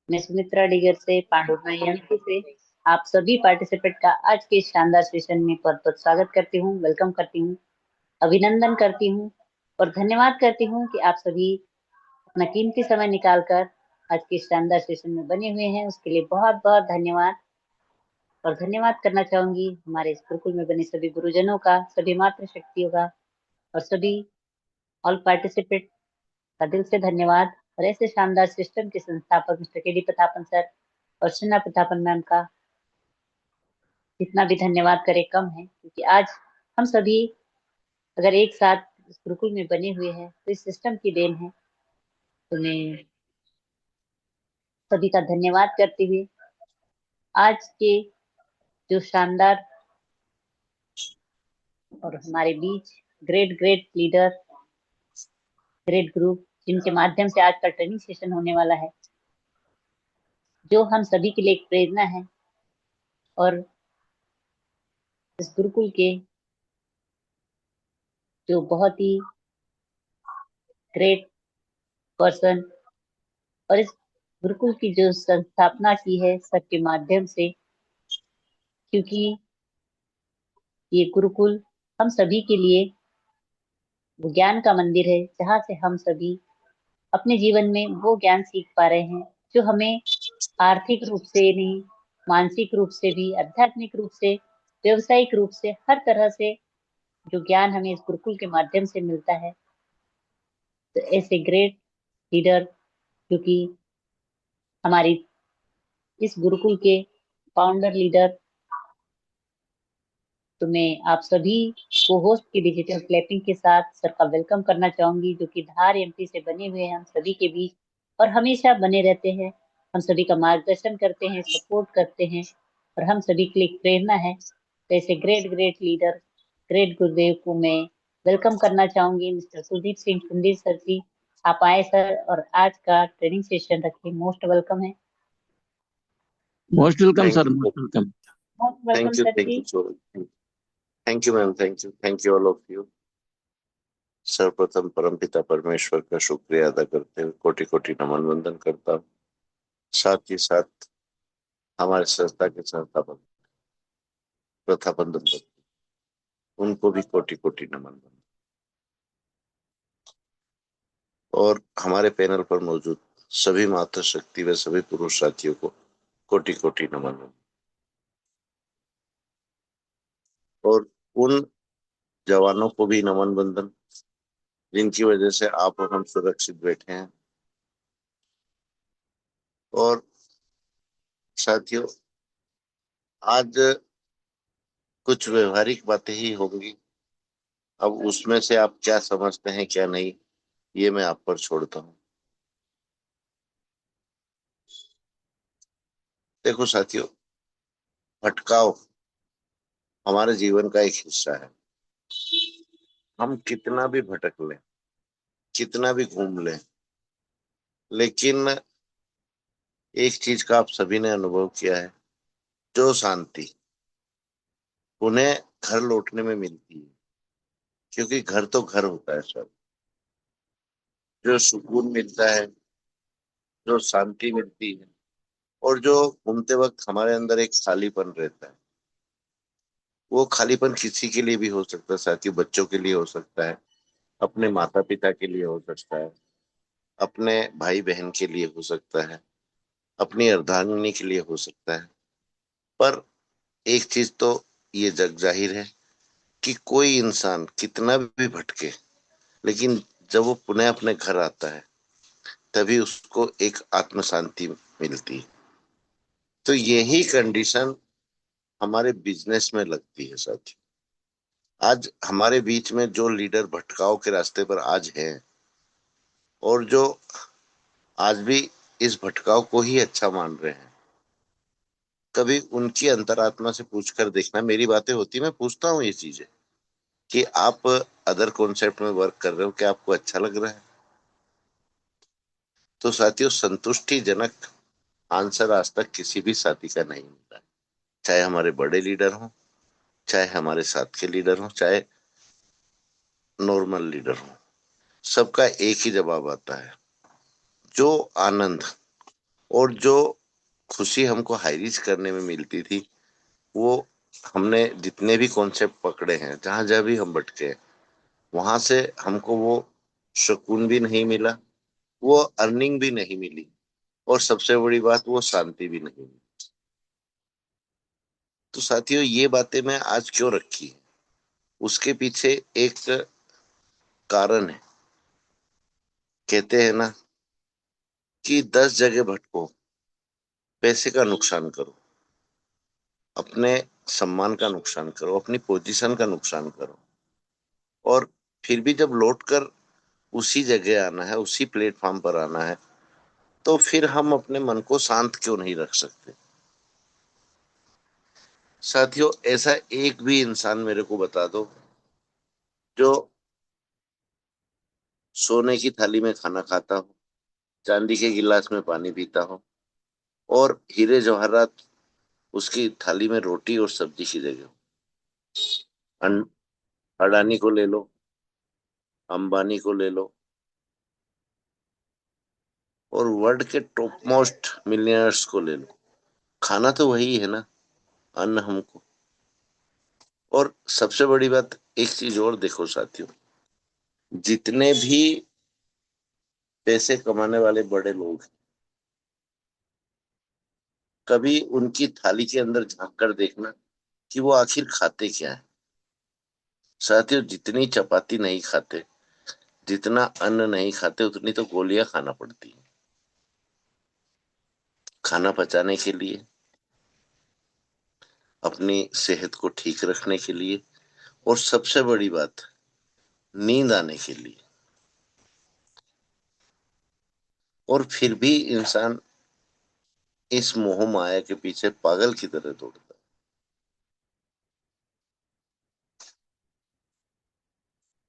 मैं सुमित्रा डिगर से पांडुरना एमपी से आप सभी पार्टिसिपेंट का आज के इस शानदार सेशन में बहुत बहुत स्वागत करती हूँ, वेलकम करती हूँ, अभिनंदन करती हूँ और धन्यवाद करती हूँ कि आप सभी अपना कीमती समय निकालकर आज के इस शानदार सेशन में बने हुए हैं। उसके लिए बहुत बहुत धन्यवाद। और धन्यवाद करना चाहूंगी हमारे इस गुरुकुल में बने सभी गुरुजनों का, सभी मातृशक्तियों का और सभी ऑल पार्टिसिपेंट का दिल से धन्यवाद। और ऐसे शानदार सिस्टम के संस्थापक मिस्टर के डी प्रतापन सर और सुना प्रतापन मैम का जितना भी धन्यवाद करे कम है, क्योंकि आज हम सभी अगर एक साथ इस गुरुकुल में बने हुए हैं तो इस सिस्टम की देन है। तो मैं सभी का धन्यवाद करते हुए आज के जो शानदार और हमारे बीच great great leader, great group, जिनके माध्यम से आज का ट्रेनिंग सेशन होने वाला है, जो हम सभी के लिए एक प्रेरणा है और इस गुरुकुल के जो बहुत ही ग्रेट पर्सन और इस गुरुकुल की जो संस्थापना की है सबके माध्यम से, क्योंकि ये गुरुकुल हम सभी के लिए वो ज्ञान का मंदिर है जहाँ से हम सभी अपने जीवन में वो ज्ञान सीख पा रहे हैं जो हमें आर्थिक रूप से नहीं, मानसिक रूप से भी, आध्यात्मिक रूप से, व्यवसायिक रूप से, हर तरह से जो ज्ञान हमें इस गुरुकुल के माध्यम से मिलता है। तो ऐसे ग्रेट लीडर जो कि हमारी इस गुरुकुल के फाउंडर लीडर, तो मैं आप सभी को होस्ट की डिजिटल क्लैपिंग के साथ सर का वेलकम करना चाहूंगी, जो कि धार एमपी से बने हुए हैं हम सभी के बीच और हमेशा बने रहते हैं। हम सभी का मार्गदर्शन करते हैं, सपोर्ट करते हैं और हम सभी के लिए एक प्रेरणा है। तो ऐसे ग्रेट ग्रेट लीडर, ग्रेट गुरुदेव को मैं वेलकम करना चाहूंगी। मिस्टर कुलदीप सिंह कुंडी सर जी, आप आए सर और आज का ट्रेनिंग सेशन रखें। मोस्ट वेलकम है। Most welcome Thank sir, you. Most welcome. Most welcome Thank you. Sir Thank ji. you so much. Thank you, ma'am. Thank you. Thank you, all of you. सर्वप्रथम परमपिता परमेश्वर का शुक्रिया अदा करते हुए कोटि कोटि नमन वंदन करता हूँ। साथ ही साथ हमारे संस्था के संस्थापक प्रतापन दंपति, उनको भी कोटि कोटि नमन वंदन, और हमारे पैनल पर मौजूद सभी माता शक्ति व सभी पुरुष साथियों को कोटि कोटि नमन वंदन। और उन जवानों को भी नमन वंदन जिनकी वजह से आप और हम सुरक्षित बैठे हैं। और साथियों, आज कुछ व्यवहारिक बातें ही होंगी। अब उसमें से आप क्या समझते हैं क्या नहीं, ये मैं आप पर छोड़ता हूँ। देखो साथियों, भटकाव हमारे जीवन का एक हिस्सा है। हम कितना भी भटक लें, कितना भी घूम लें, लेकिन एक चीज का आप सभी ने अनुभव किया है, जो शांति उन्हें घर लौटने में मिलती है, क्योंकि घर तो घर होता है सर। जो सुकून मिलता है, जो शांति मिलती है, और जो घूमते वक्त हमारे अंदर एक खालीपन रहता है, वो खालीपन किसी के लिए भी हो सकता है साथियों। बच्चों के लिए हो सकता है, अपने माता पिता के लिए हो सकता है, अपने भाई बहन के लिए हो सकता है, अपनी अर्धांगिनी के लिए हो सकता है। पर एक चीज तो ये जग जाहिर है कि कोई इंसान कितना भी भटके, लेकिन जब वो पुनः अपने घर आता है तभी उसको एक आत्म शांति मिलती है। तो यही कंडीशन हमारे बिजनेस में लगती है साथियों। आज हमारे बीच में जो लीडर भटकाव के रास्ते पर आज हैं, और जो आज भी इस भटकाव को ही अच्छा मान रहे हैं, कभी उनकी अंतरात्मा से पूछकर देखना। मेरी बातें होती, मैं पूछता हूँ ये चीजें कि आप अदर कॉन्सेप्ट में वर्क कर रहे हो, क्या आपको अच्छा लग रहा है? तो साथियों, संतुष्टिजनक आंसर आज तक किसी भी साथी का नहीं मिला है। चाहे हमारे बड़े लीडर हों, चाहे हमारे साथ के लीडर हों, चाहे नॉर्मल लीडर हों, सबका एक ही जवाब आता है, जो आनंद और जो खुशी हमको हाई रीच करने में मिलती थी, वो हमने जितने भी कॉन्सेप्ट पकड़े हैं, जहां जहां भी हम भटके, वहां से हमको वो सुकून भी नहीं मिला, वो अर्निंग भी नहीं मिली, और सबसे बड़ी बात वो शांति भी नहीं मिली। तो साथियों, ये बातें मैं आज क्यों रखी है, उसके पीछे एक कारण है। कहते हैं ना कि 10 जगह भटको, पैसे का नुकसान करो, अपने सम्मान का नुकसान करो, अपनी पोजीशन का नुकसान करो, और फिर भी जब लौट कर उसी जगह आना है, उसी प्लेटफॉर्म पर आना है, तो फिर हम अपने मन को शांत क्यों नहीं रख सकते। साथियों, ऐसा एक भी इंसान मेरे को बता दो जो सोने की थाली में खाना खाता हो, चांदी के गिलास में पानी पीता हो, और हीरे जवाहरात उसकी थाली में रोटी और सब्जी की जगह हो। अडानी को ले लो, अंबानी को ले लो, और वर्ल्ड के टॉप मोस्ट मिलियनर्स को ले लो, खाना तो वही है ना, अन्न हमको। और सबसे बड़ी बात, एक चीज और देखो साथियों, जितने भी पैसे कमाने वाले बड़े लोग हैं, कभी उनकी थाली के अंदर झांक कर देखना कि वो आखिर खाते क्या है। साथियों, जितनी चपाती नहीं खाते, जितना अन्न नहीं खाते, उतनी तो गोलियां खाना पड़ती है खाना पचाने के लिए, अपनी सेहत को ठीक रखने के लिए, और सबसे बड़ी बात, नींद आने के लिए। और फिर भी इंसान इस मोह माया के पीछे पागल की तरह दौड़ता है।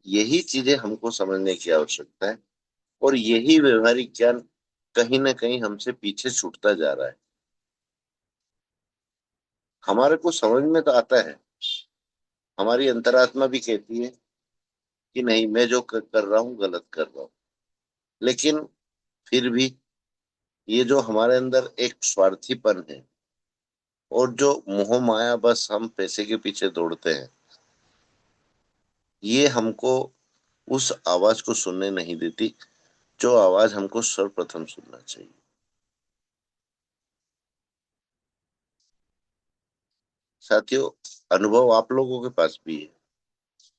यही चीजें हमको समझने की आवश्यकता है, और यही व्यवहारिक ज्ञान कहीं ना कहीं हमसे पीछे छूटता जा रहा है। हमारे को समझ में तो आता है, हमारी अंतरात्मा भी कहती है कि नहीं, मैं जो कर रहा हूँ गलत कर रहा हूँ, लेकिन फिर भी ये जो हमारे अंदर एक स्वार्थीपन है, और जो मोह माया, बस हम पैसे के पीछे दौड़ते हैं, ये हमको उस आवाज को सुनने नहीं देती जो आवाज हमको सर्वप्रथम सुनना चाहिए। साथियों, अनुभव आप लोगों के पास भी है,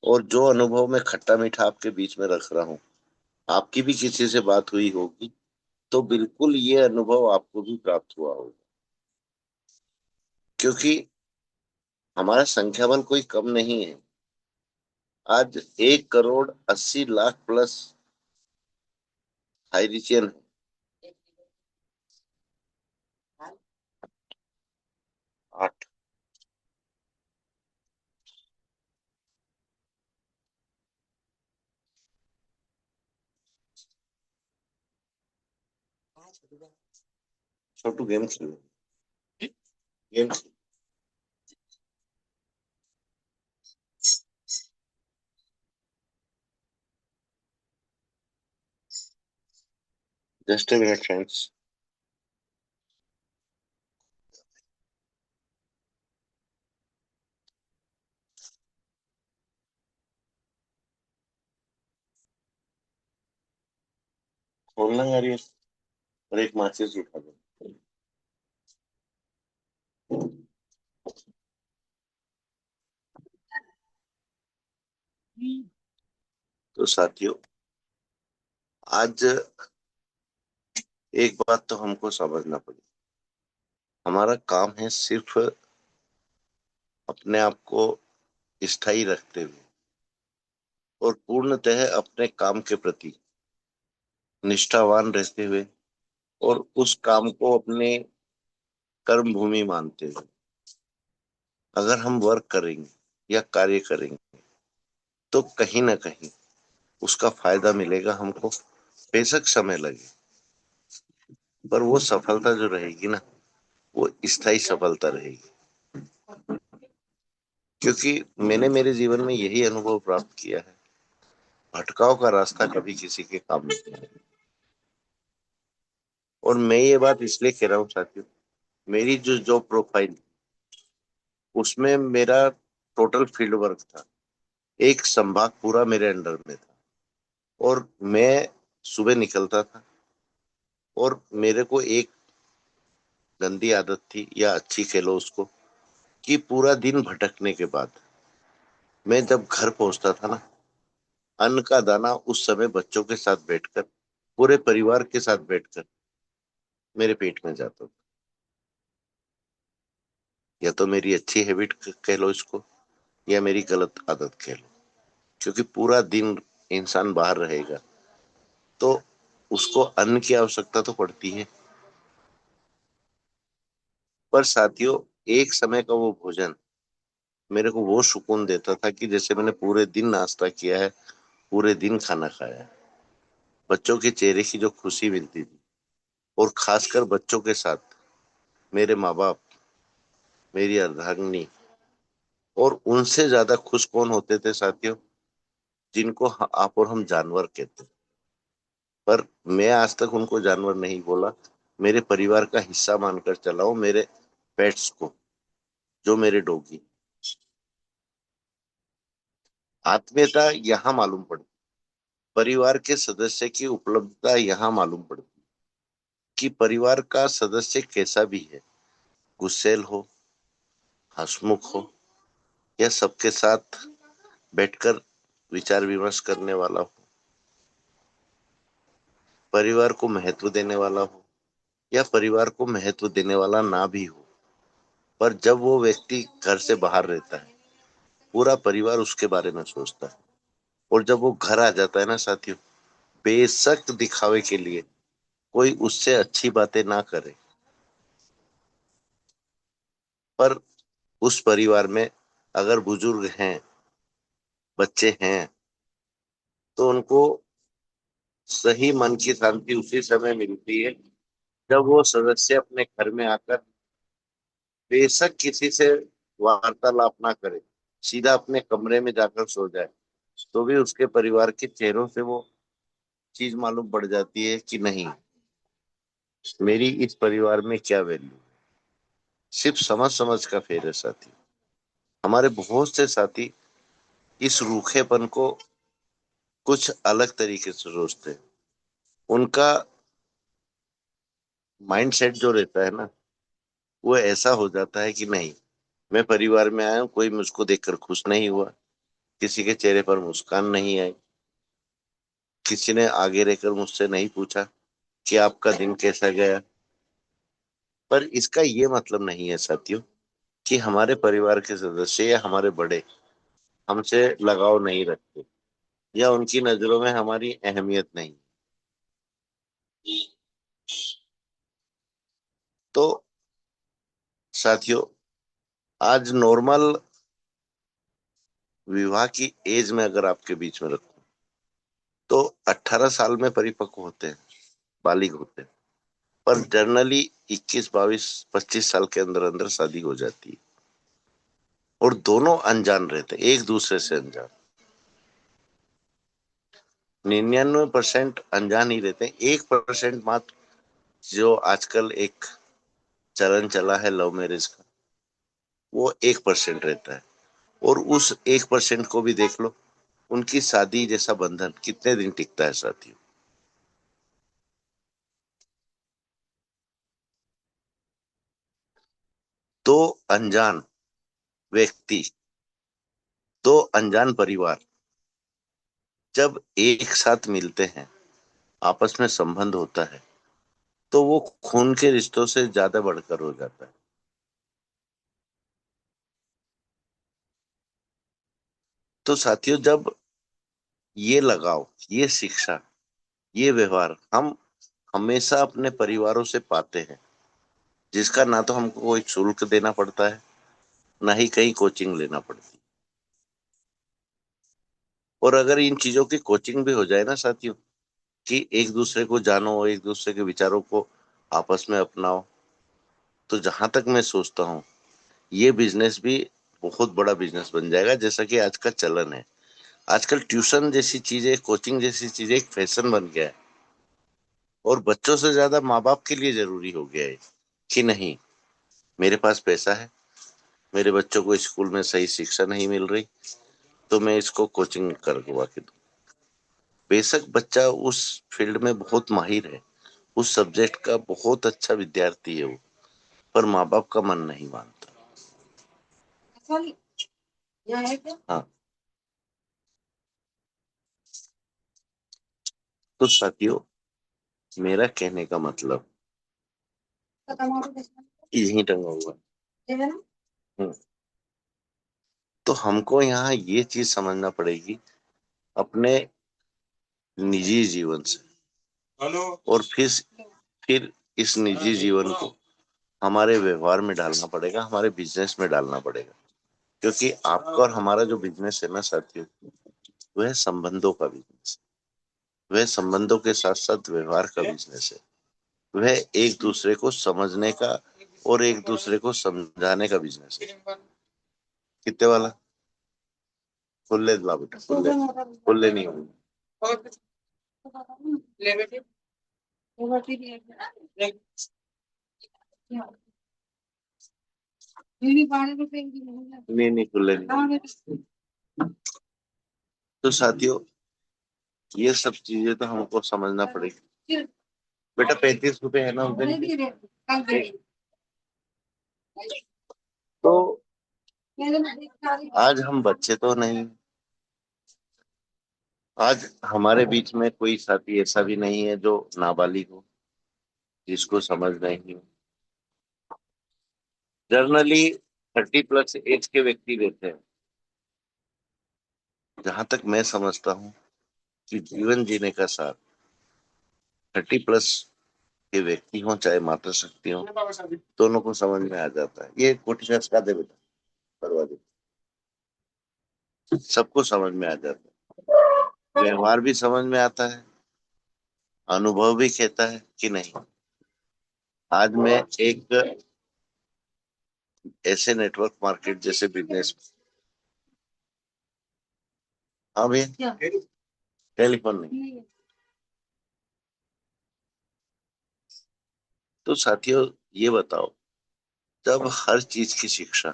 और जो अनुभव मैं खट्टा मीठा आपके बीच में रख रहा हूँ, आपकी भी किसी से बात हुई होगी, तो बिल्कुल ये अनुभव आपको भी प्राप्त हुआ होगा। क्योंकि हमारा संख्या बल कोई कम नहीं है। आज 1,80,00,000 प्लस हाइरिचियन है। आठ। छोटू game Khelo, game. Just a minute friends. खोलना यार ये, और एक माचिस उठा दो। तो साथियों, आज एक बात तो हमको समझना पड़ी, हमारा काम है सिर्फ अपने आप को स्थायी रखते हुए, और पूर्णतः अपने काम के प्रति निष्ठावान रहते हुए, और उस काम को अपने कर्म भूमि मानते हुए अगर हम वर्क करेंगे या कार्य करेंगे, तो कहीं ना कहीं उसका फायदा मिलेगा हमको। बेशक समय लगे, पर वो सफलता जो रहेगी ना, वो स्थायी सफलता रहेगी। क्योंकि मैंने मेरे जीवन में यही अनुभव प्राप्त किया है, भटकाव का रास्ता कभी किसी के काम नहीं है। और मैं ये बात इसलिए कह रहा हूँ साथियों, मेरी जो जॉब प्रोफाइल उसमें मेरा टोटल फील्ड वर्क था, एक संभाग पूरा मेरे अंडर में था, और मैं सुबह निकलता था, और मेरे को एक गंदी आदत थी, या अच्छी कह लो उसको, कि पूरा दिन भटकने के बाद मैं जब घर पहुंचता था ना, अन्न का दाना उस समय बच्चों के साथ बैठकर, पूरे परिवार के साथ बैठकर मेरे पेट में जाता था। या तो मेरी अच्छी हैबिट कह लो इसको, या मेरी गलत आदत कह लो, क्योंकि पूरा दिन इंसान बाहर रहेगा तो उसको अन्न की आवश्यकता तो पड़ती है। पर साथियों, एक समय का वो भोजन मेरे को वो सुकून देता था कि जैसे मैंने पूरे दिन नाश्ता किया है, पूरे दिन खाना खाया है। बच्चों के चेहरे की जो खुशी मिलती थी, और खासकर बच्चों के साथ मेरे माँ बाप, मेरी अर्धांगिनी, और उनसे ज्यादा खुश कौन होते थे साथियों, जिनको आप और हम जानवर कहते हैं। पर मैं आज तक उनको जानवर नहीं बोला, मेरे परिवार का हिस्सा मानकर चला हूं, मेरे पेट्स को, जो मेरे डॉगी। आत्मीयता यहाँ मालूम पड़ती, परिवार के सदस्य की उपलब्धता यहाँ मालूम पड़ती, कि परिवार का सदस्य कैसा भी है, गुस्सैल हो, हंसमुख हो, या सबके साथ बैठकर विचार विमर्श करने वाला हो, परिवार को महत्व देने वाला हो, या परिवार को महत्व देने वाला ना भी हो। पर जब वो व्यक्ति घर से बाहर रहता है, पूरा परिवार उसके बारे में सोचता है, और जब वो घर आ जाता है ना साथियों, बेशक दिखावे के लिए कोई उससे अच्छी बातें ना करे, पर उस परिवार में अगर बुजुर्ग हैं, बच्चे हैं, तो उनको सही मन की शांति उसी समय मिलती है जब वो सदस्य अपने घर में आकर बेशक किसी से वार्तालाप ना करे, सीधा अपने कमरे में जाकर सो जाए, तो भी उसके परिवार के चेहरों से वो चीज मालूम पड़ जाती है कि नहीं, मेरी इस परिवार में क्या वैल्यू। सिर्फ समझ समझ का फेर है साथी। हमारे बहुत से साथी इस रूखेपन को कुछ अलग तरीके से सोचते हैं। उनका माइंडसेट जो रहता है ना, वो ऐसा हो जाता है कि नहीं, मैं परिवार में आया हूँ, कोई मुझको देखकर खुश नहीं हुआ, किसी के चेहरे पर मुस्कान नहीं आई, किसी ने आगे रहकर मुझसे नहीं पूछा कि आपका दिन कैसा गया। पर इसका ये मतलब नहीं है साथियों कि हमारे परिवार के सदस्य या हमारे बड़े हमसे लगाव नहीं रखते, या उनकी नजरों में हमारी अहमियत नहीं। तो साथियों, आज नॉर्मल विवाह की एज में अगर आपके बीच में रखूं, तो 18 साल में परिपक्व होते हैं, बालिग होते हैं। पर जनरली 21, 22, 25 साल के अंदर अंदर शादी हो जाती है, और दोनों अनजान रहते हैं, एक दूसरे से अनजान। 99% अनजान ही रहते हैं, 1% मात्र जो आजकल एक चलन चला है लव मैरिज का, वो 1% रहता है। और उस 1% को भी देख लो, उनकी शादी जैसा बंधन कितने दिन टिकता है साथियों। दो अनजान व्यक्ति, दो अनजान परिवार जब एक साथ मिलते हैं, आपस में संबंध होता है, तो वो खून के रिश्तों से ज्यादा बढ़कर हो जाता है। तो साथियों, जब ये लगाव, ये शिक्षा, ये व्यवहार हम हमेशा अपने परिवारों से पाते हैं, जिसका ना तो हमको कोई शुल्क देना पड़ता है, ना ही कहीं कोचिंग लेना पड़ती। और अगर इन चीजों की कोचिंग भी हो जाए ना साथियों, कि एक दूसरे को जानो, एक दूसरे के विचारों को आपस में अपनाओ, तो जहां तक मैं सोचता हूँ, ये बिजनेस भी बहुत बड़ा बिजनेस बन जाएगा, जैसा कि आज का चलन है। आजकल ट्यूशन जैसी चीजें, कोचिंग जैसी चीजें एक फैशन बन गया है। और बच्चों से ज्यादा माँ बाप के लिए जरूरी हो गया है कि नहीं, मेरे पास पैसा है, मेरे बच्चों को स्कूल में सही शिक्षा नहीं मिल रही, तो मैं इसको कोचिंग करवा के दूं। बेशक बच्चा उस फील्ड में बहुत माहिर है, उस सब्जेक्ट का बहुत अच्छा विद्यार्थी है वो, पर माँ बाप का मन नहीं मानता। हाँ, तो साथियों, मेरा कहने का मतलब यही टंगा हुआ है। हम्म, तो हमको यहाँ ये चीज समझना पड़ेगी अपने निजी जीवन से, और फिर इस निजी जीवन को हमारे व्यवहार में डालना पड़ेगा, हमारे बिजनेस में डालना पड़ेगा। क्योंकि आपका और हमारा जो बिजनेस है ना साथियों, वह संबंधों का बिजनेस है, वह संबंधों के साथ साथ व्यवहार का बिजनेस है, वह एक दूसरे को समझने का और एक दूसरे को समझाने का बिजनेस है। कितने वाला खुले ला बेटा, खुले नहीं होंगे। नहीं नहीं, खुले नहीं। तो साथियों, ये सब चीजें तो हमको समझना पड़ेगी। बेटा 35 रुपए है ना उस दिन। तो आज हम बच्चे तो नहीं, आज हमारे बीच में कोई साथी ऐसा भी नहीं है जो नाबालिग हो, जिसको समझ नहीं हो। जनरली 30+ एज के व्यक्ति रहते हैं। जहां तक मैं समझता हूँ कि जीवन जीने का सार 30+ के व्यक्ति हो चाहे माता शक्ति हो, दोनों को समझ में आ जाता है। ये कोटी का इसका दे बेटा, करवा दे। सबको समझ में आ जाता है, व्यवहार भी समझ में आता है, अनुभव भी कहता है कि नहीं। आज मैं एक ऐसे नेटवर्क मार्केट जैसे बिजनेस, हाँ भैया टेलीफोन नहीं। तो साथियों, ये बताओ, जब हर चीज की शिक्षा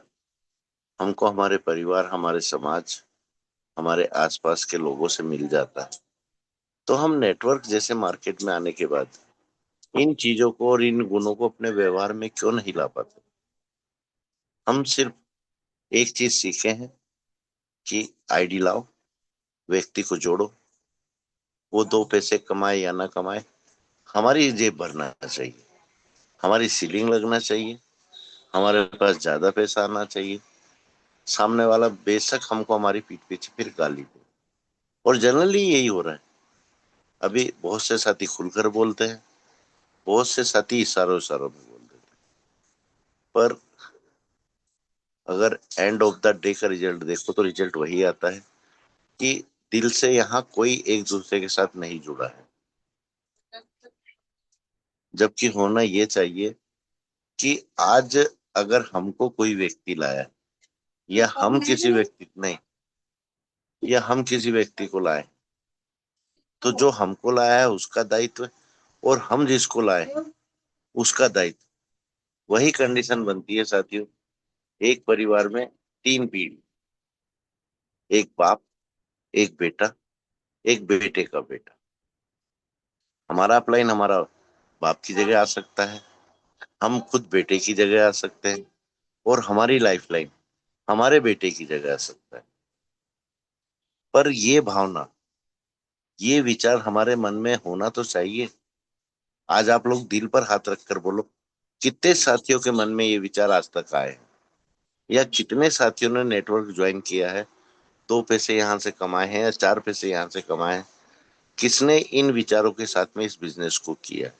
हमको हमारे परिवार, हमारे समाज, हमारे आसपास के लोगों से मिल जाता है, तो हम नेटवर्क जैसे मार्केट में आने के बाद इन चीजों को और इन गुणों को अपने व्यवहार में क्यों नहीं ला पाते? हम सिर्फ एक चीज सीखे हैं कि आईडी लाओ, व्यक्ति को जोड़ो, वो 2 पैसे कमाए या ना कमाए, हमारी जेब भरना चाहिए, हमारी सीलिंग लगना चाहिए, हमारे पास ज्यादा पैसा आना चाहिए। सामने वाला बेशक हमको हमारी पीठ पीछे फिर गाली दे, और जनरली यही हो रहा है। अभी बहुत से साथी खुलकर बोलते हैं, बहुत से साथी इशारों इशारों में बोल देते हैं, पर अगर एंड ऑफ द डे का रिजल्ट देखो तो रिजल्ट वही आता है कि दिल से यहाँ कोई एक दूसरे के साथ नहीं जुड़ा है। जबकि होना ये चाहिए कि आज अगर हमको कोई व्यक्ति लाया, या हम किसी व्यक्ति नहीं, या हम किसी व्यक्ति को लाए, तो जो हमको लाया है उसका दायित्व, और हम जिसको लाए उसका दायित्व। वही कंडीशन बनती है साथियों, एक परिवार में 3 पीढ़ी, एक बाप, एक बेटा, एक बेटे का बेटा। हमारा अपलाइन हमारा बाप की जगह आ सकता है, हम खुद बेटे की जगह आ सकते हैं, और हमारी लाइफ लाइन हमारे बेटे की जगह आ सकता है। पर ये भावना, ये विचार हमारे मन में होना तो चाहिए। आज आप लोग दिल पर हाथ रखकर बोलो, कितने साथियों के मन में ये विचार आज तक आए हैं? या कितने साथियों ने नेटवर्क ज्वाइन किया है, 2 पैसे यहाँ से कमाए हैं या 4 पैसे यहाँ से कमाए हैं? किसने इन विचारों के साथ में इस बिजनेस को किया?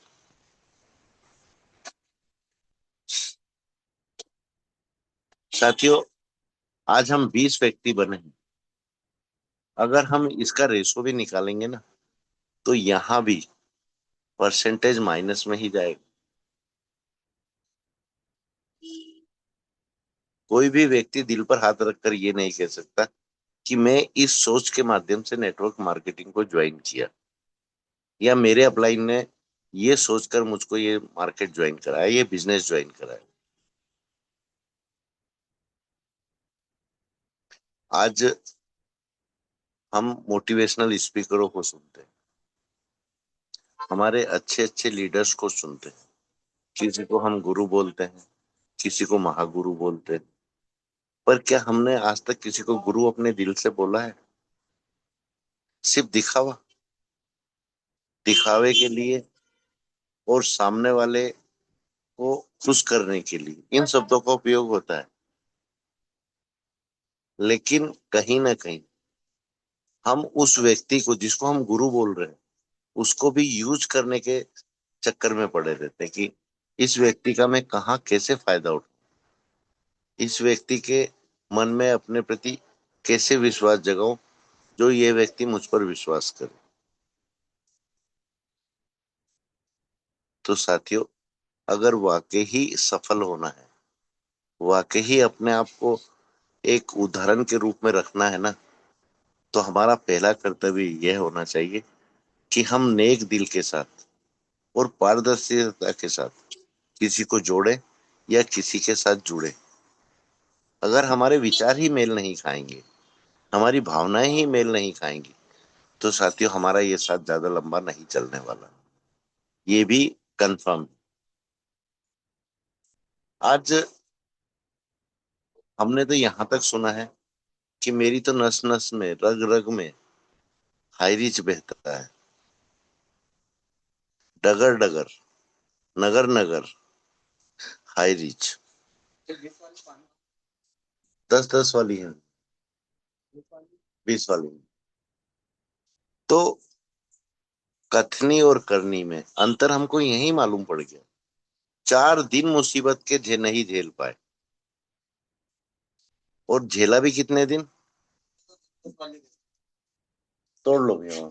साथियों, आज हम 20 व्यक्ति बने हैं, अगर हम इसका रेशो भी निकालेंगे ना, तो यहाँ भी परसेंटेज माइनस में ही जाएगा। कोई भी व्यक्ति दिल पर हाथ रखकर ये नहीं कह सकता कि मैं इस सोच के माध्यम से नेटवर्क मार्केटिंग को ज्वाइन किया, या मेरे अपलाइन ने ये सोचकर मुझको ये मार्केट ज्वाइन कराया, ये बिजनेस ज्वाइन कराया। आज हम मोटिवेशनल स्पीकरों को सुनते हैं, हमारे अच्छे अच्छे लीडर्स को सुनते हैं। किसी को हम गुरु बोलते हैं, किसी को महागुरु बोलते हैं, पर क्या हमने आज तक किसी को गुरु अपने दिल से बोला है? सिर्फ दिखावा, दिखावे के लिए और सामने वाले को खुश करने के लिए इन शब्दों का उपयोग होता है। लेकिन कहीं ना कहीं हम उस व्यक्ति को जिसको हम गुरु बोल रहे हैं उसको भी यूज करने के चक्कर में पड़े रहते हैं कि इस व्यक्ति का मैं कहाँ कैसे फायदा उठाऊं, इस व्यक्ति के मन में अपने प्रति कैसे विश्वास जगाऊं जो ये व्यक्ति मुझ पर विश्वास करे। तो साथियों, अगर वाकई ही सफल होना है, वाकई ही अपने आप को एक उदाहरण के रूप में रखना है ना, तो हमारा पहला कर्तव्य यह होना चाहिए कि हम नेक दिल के साथ और पारदर्शिता के साथ किसी को जोड़े या किसी के साथ जुड़े। अगर हमारे विचार ही मेल नहीं खाएंगे, हमारी भावनाएं ही मेल नहीं खाएंगी, तो साथियों हमारा ये साथ ज्यादा लंबा नहीं चलने वाला, ये भी कंफर्म। आज हमने तो यहाँ तक सुना है कि मेरी तो नस नस में रग रग में हाई रिच बहता है, डगर डगर नगर नगर हाई रिच। 10-10 वाली है, 20 वाली। तो कथनी और करनी में अंतर हमको यही मालूम पड़ गया। 4 दिन मुसीबत के नहीं झेल पाए, और झेला भी कितने दिन? तोड़ लो भैया।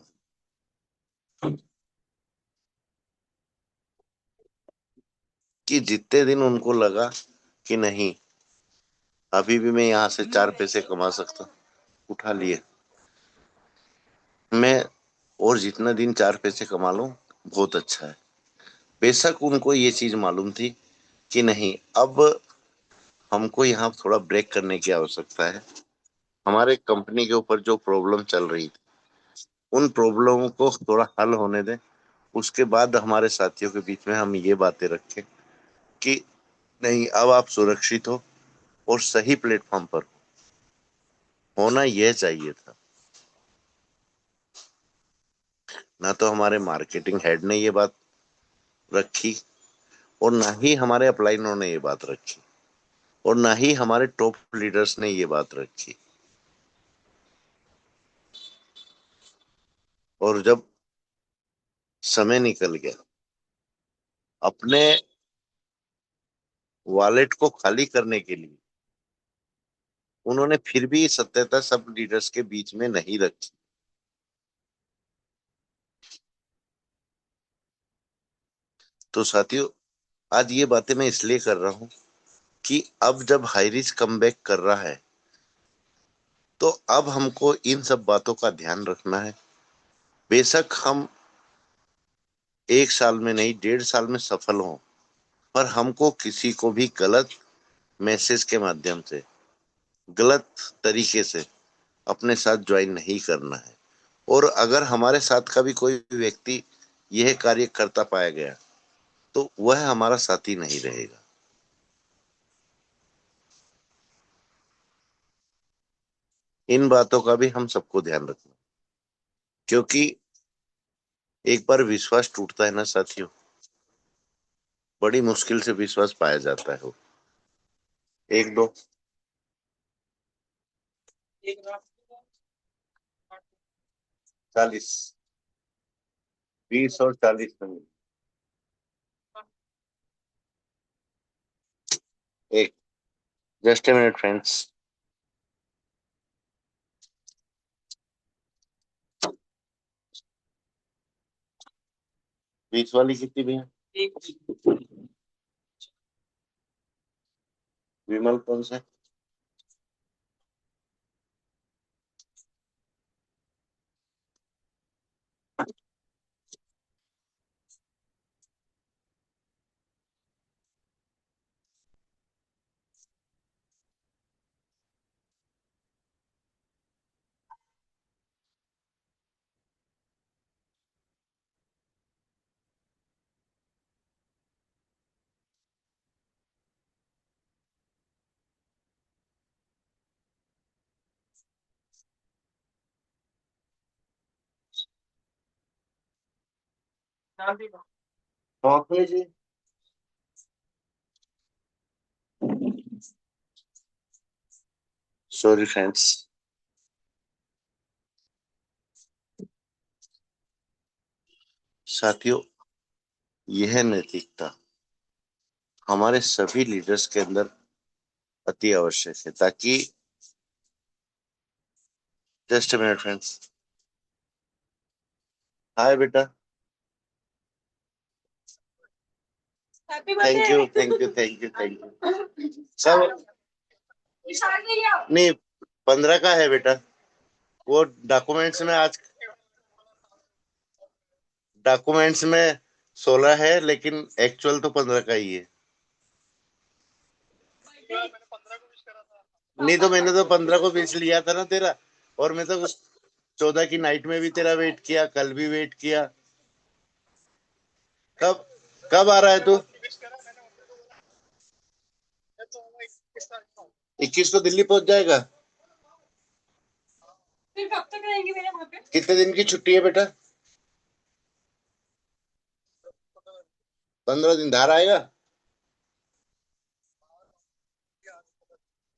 कि जितने दिन उनको लगा कि नहीं, अभी भी मैं यहाँ से 4 पैसे कमा सकता, उठा लिए मैं, और जितना दिन 4 पैसे कमा लूं बहुत अच्छा है। बेशक उनको ये चीज मालूम थी कि नहीं, अब हमको यहाँ थोड़ा ब्रेक करने की आवश्यकता है। हमारे कंपनी के ऊपर जो प्रॉब्लम चल रही थी उन प्रॉब्लमों को थोड़ा हल होने दें, उसके बाद हमारे साथियों के बीच में हम ये बातें रखें कि नहीं, अब आप सुरक्षित हो और सही प्लेटफॉर्म पर होना यह चाहिए था। ना तो हमारे मार्केटिंग हेड ने ये बात रखी, और ना ही हमारे अपलाइनों ने ये बात रखी, और ना ही हमारे टॉप लीडर्स ने ये बात रखी। और जब समय निकल गया, अपने वॉलेट को खाली करने के लिए उन्होंने फिर भी सत्यता सब लीडर्स के बीच में नहीं रखी। तो साथियों, आज ये बातें मैं इसलिए कर रहा हूं कि अब जब हाईरिच कमबैक कर रहा है तो अब हमको इन सब बातों का ध्यान रखना है। बेशक हम 1 साल में नहीं, 1.5 साल में सफल हों, पर हमको किसी को भी गलत मैसेज के माध्यम से, गलत तरीके से अपने साथ ज्वाइन नहीं करना है। और अगर हमारे साथ का भी कोई व्यक्ति यह कार्य करता पाया गया तो वह हमारा साथी नहीं रहेगा। इन बातों का भी हम सबको ध्यान रखना, क्योंकि एक बार विश्वास टूटता है ना साथियों, बड़ी मुश्किल से विश्वास पाया जाता है। 1 2 40 20 और 40 में एक, जस्ट ए मिनट फ्रेंड्स। 20 वाली कितनी भी है? विमल कौन सा? ओके जी। Sorry friends. साथियों, यह नैतिकता हमारे सभी लीडर्स के अंदर अति आवश्यक है, ताकि जस्ट मिनट फ्रेंड्स। हाय बेटा। Thank you thank you thank you thank you सब। नहीं, 15 का है बेटा। वो डॉक्यूमेंट्स में 16 है, लेकिन एक्चुअल तो 15 का ही है। नहीं तो मैंने तो 15 को बीच लिया था ना तेरा। और मैं तो 14 की नाइट में भी तेरा वेट किया, कल भी वेट किया। कब कब आ रहा है तू? 21 को दिल्ली पहुंच जाएगा। फिर कब तक रहेंगे मेरे वहां पे? कितने दिन की छुट्टी है बेटा? 15 दिन। धार आएगा?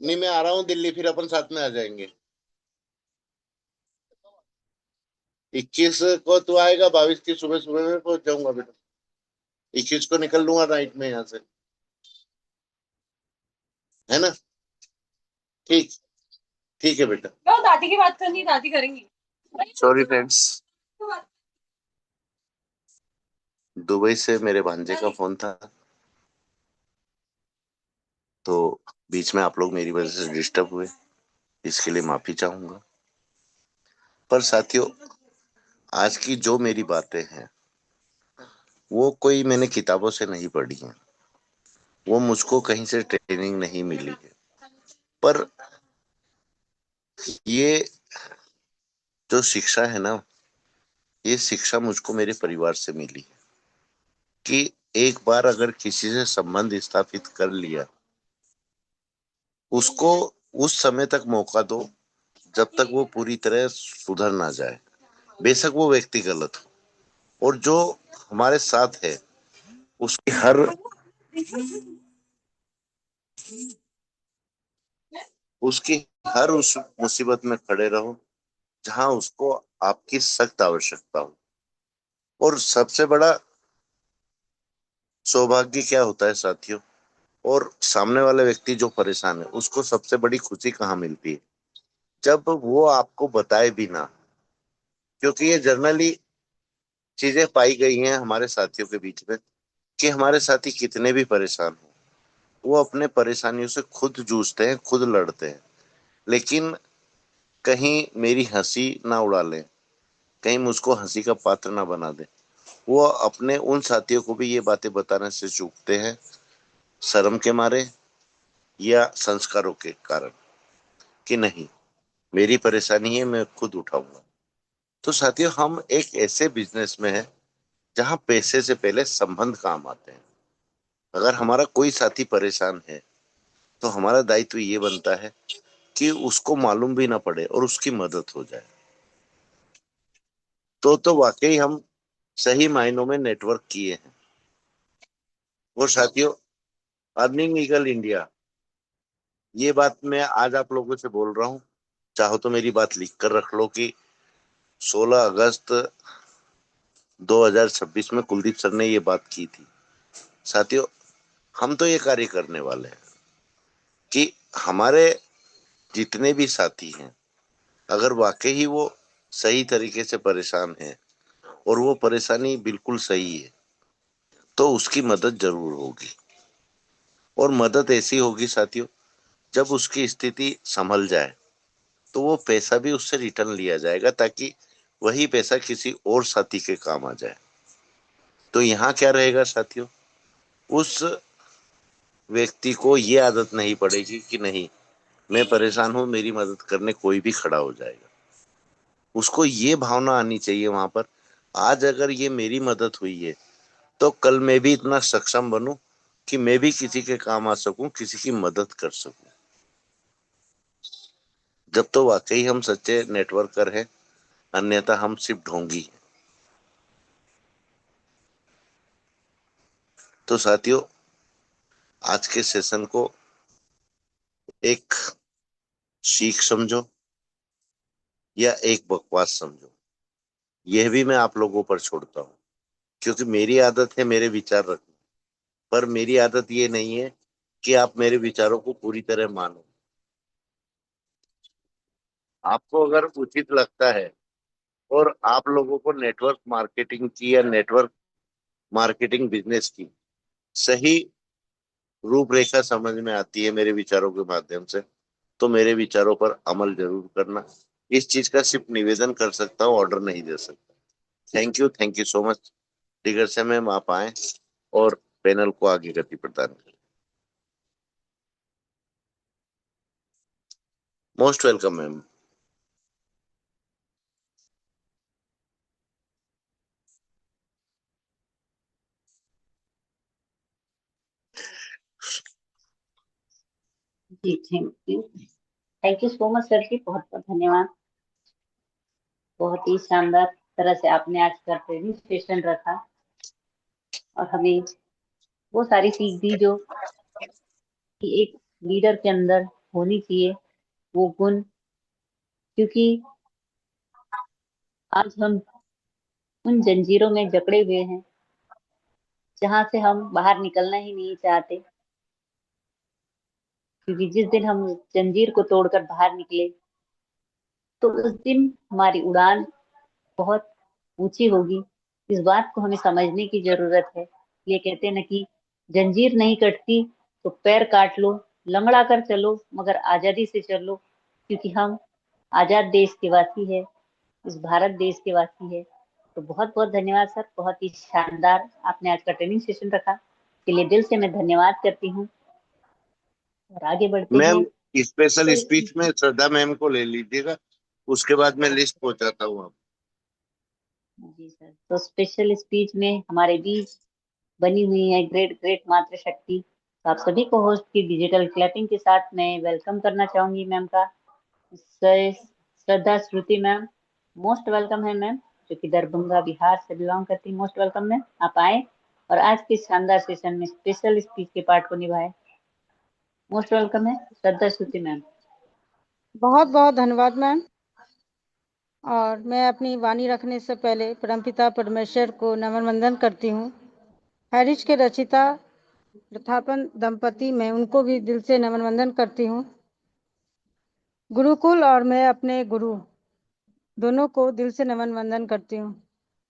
नहीं, मैं आ रहा हूँ दिल्ली, फिर अपन साथ में आ जाएंगे। 21 को तू आएगा, 22 की सुबह सुबह में पहुंच जाऊंगा बेटा। 21 को निकल लूंगा नाइट में यहाँ से, है ना? ठीक। ठीक है बेटा। तो दादी की बात करनी, दादी करेंगी। सॉरी फ्रेंड्स, दुबई से मेरे भांजे का फोन था, तो बीच में आप लोग मेरी वजह से डिस्टर्ब हुए, इसके लिए माफी चाहूंगा। पर साथियों, आज की जो मेरी बातें हैं वो कोई मैंने किताबों से नहीं पढ़ी है, वो मुझको कहीं से ट्रेनिंग नहीं मिली है। पर ये जो शिक्षा है ना, ये शिक्षा मुझको मेरे परिवार से मिली है कि एक बार अगर किसी से संबंध स्थापित कर लिया, उसको उस समय तक मौका दो जब तक वो पूरी तरह सुधर ना जाए, बेशक वो व्यक्ति गलत हो। और जो हमारे साथ है उसकी उसकी हर उस मुसीबत में खड़े रहो जहां उसको आपकी सख्त आवश्यकता हो। और सबसे बड़ा सौभाग्य क्या होता है साथियों, और सामने वाले व्यक्ति जो परेशान है उसको सबसे बड़ी खुशी कहाँ मिलती है? जब वो आपको बताए भी ना। क्योंकि ये जनरली चीजें पाई गई हैं हमारे साथियों के बीच में कि हमारे साथी कितने भी परेशान हो, वो अपने परेशानियों से खुद जूझते हैं, खुद लड़ते हैं, लेकिन कहीं मेरी हंसी ना उड़ा लें, कहीं मुझको हंसी का पात्र ना बना दे। वो अपने उन साथियों को भी ये बातें बताने से चूकते हैं, शर्म के मारे या संस्कारों के कारण, कि नहीं, मेरी परेशानी है, मैं खुद उठाऊंगा। तो साथियों, हम एक ऐसे बिजनेस में है जहां पैसे से पहले संबंध काम आते हैं। अगर हमारा कोई साथी परेशान है तो हमारा दायित्व ये बनता है कि उसको मालूम भी ना पड़े और उसकी मदद हो जाए। तो वाकई हम सही मायनों में नेटवर्क किए हैं। और साथियों, अर्निंग ईगल इंडिया, ये बात मैं आज आप लोगों से बोल रहा हूँ। चाहो तो मेरी बात लिख कर रख लो कि 16 अगस्त 2026 में कुलदीप सर ने ये बात की थी। साथियों, हम तो ये कार्य करने वाले हैं कि हमारे जितने भी साथी हैं, अगर वाकई ही वो सही तरीके से परेशान है और वो परेशानी बिल्कुल सही है, तो उसकी मदद जरूर होगी। और मदद ऐसी होगी साथियों, जब उसकी स्थिति संभल जाए तो वो पैसा भी उससे रिटर्न लिया जाएगा, ताकि वही पैसा किसी और साथी के काम आ जाए। तो यहाँ क्या रहेगा साथियों, उस व्यक्ति को ये आदत नहीं पड़ेगी कि नहीं, मैं परेशान हूं, मेरी मदद करने कोई भी खड़ा हो जाएगा। उसको ये भावना आनी चाहिए वहां पर, आज अगर ये मेरी मदद हुई है तो कल मैं भी इतना सक्षम बनूं कि मैं भी किसी के काम आ सकूं, किसी की मदद कर सकूं। जब तो वाकई हम सच्चे नेटवर्कर हैं, अन्यथा हम सिर्फ ढोंगी हैं। तो साथियों, आज के सेशन को एक सीख समझो या एक बकवास समझो, यह भी मैं आप लोगों पर छोड़ता हूँ, क्योंकि मेरी आदत है मेरे विचार रखना। पर मेरी आदत ये नहीं है कि आप मेरे विचारों को पूरी तरह मानो। आपको अगर उचित लगता है और आप लोगों को नेटवर्क मार्केटिंग की या नेटवर्क मार्केटिंग बिजनेस की सही रूपरेखा समझ में आती है मेरे विचारों के माध्यम से, तो मेरे विचारों पर अमल जरूर करना। इस चीज का सिर्फ निवेदन कर सकता हूँ, ऑर्डर नहीं दे सकता। Thank you so much. दिगर से मैम आप आए और पैनल को आगे गति प्रदान करें। Most welcome ma'am. जी thank you so much sir ji, बहुत बहुत धन्यवाद। बहुत ही शानदार तरह से आपने आज का ट्रेनिंग सेशन रखा और हमें वो सारी सीख दी जो कि एक लीडर के अंदर होनी चाहिए, वो गुण। क्योंकि आज हम उन जंजीरों में जकड़े हुए हैं जहां से हम बाहर निकलना ही नहीं चाहते। क्योंकि जिस दिन हम जंजीर को तोड़कर बाहर निकले तो उस दिन हमारी उड़ान बहुत ऊंची होगी। इस बात को हमें समझने की जरूरत है। ये कहते हैं ना कि जंजीर नहीं कटती तो पैर काट लो, लंगड़ा कर चलो मगर आजादी से चलो। क्योंकि हम आजाद देश के वासी है, इस भारत देश के वासी है। तो बहुत बहुत धन्यवाद सर, बहुत ही शानदार आपने आज का ट्रेनिंग सेशन रखा, के लिए दिल से मैं धन्यवाद करती हूँ। और आगे बढ़ते मैम, हैं। स्पेशल स्पीच में श्रद्धा मैम को ले लीजिएगा, उसके बाद मैं लिस्ट पहुंचाता हूँ आप। जी सर, तो स्पेशल स्पीच में हमारे बीच बनी हुई है ग्रेट ग्रेट मातृशक्ति। तो आप सभी को होस्ट की डिजिटल क्लैपिंग के साथ मैं वेलकम करना चाहूंगी मैम का। श्रद्धा श्रुति मैम, मोस्ट वेलकम है मैम, जो कि दरभंगा बिहार से बिलोंग करती है। मोस्ट वेलकम मैम, आप आए और आज के शानदार सेशन में स्पेशल स्पीच के पार्ट को निभाए। मोस्ट वेलकम है श्रद्धा श्रुति मैम। बहुत बहुत धन्यवाद मैम। और मैं अपनी वाणी रखने से पहले परमपिता परमेश्वर को नमन वंदन करती हूँ। हैरिज के रचिता प्रथापन दंपति, मैं उनको भी दिल से नमन वंदन करती हूँ। गुरुकुल और मैं अपने गुरु दोनों को दिल से नमन वंदन करती हूँ।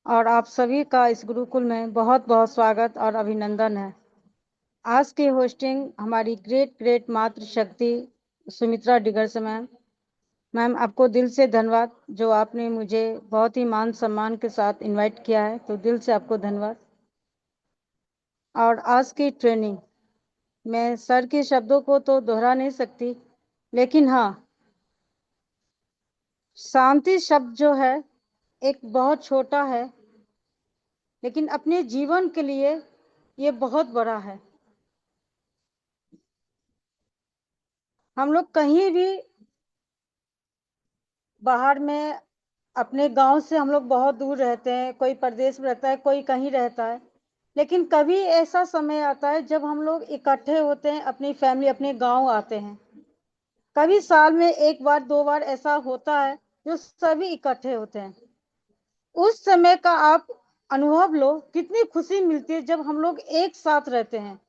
और आप सभी का इस गुरुकुल में बहुत बहुत स्वागत और अभिनंदन है। आज की होस्टिंग हमारी ग्रेट ग्रेट मातृशक्ति सुमित्रा डिगर से मैम आपको दिल से धन्यवाद, जो आपने मुझे बहुत ही मान सम्मान के साथ इनवाइट किया है, तो दिल से आपको धन्यवाद। और आज की ट्रेनिंग मैं सर के शब्दों को तो दोहरा नहीं सकती, लेकिन हाँ, शांति शब्द जो है एक बहुत छोटा है, लेकिन अपने जीवन के लिए ये बहुत बड़ा है। हम लोग कहीं भी बाहर में, अपने गांव से हम लोग बहुत दूर रहते हैं, कोई प्रदेश में रहता है, कोई कहीं रहता है, लेकिन कभी ऐसा समय आता है जब हम लोग इकट्ठे होते हैं, अपनी फैमिली अपने गांव आते हैं। कभी साल में एक बार दो बार ऐसा होता है जो सभी इकट्ठे होते हैं। उस समय का आप अनुभव लो, कितनी खुशी मिलती है जब हम लोग एक साथ रहते हैं।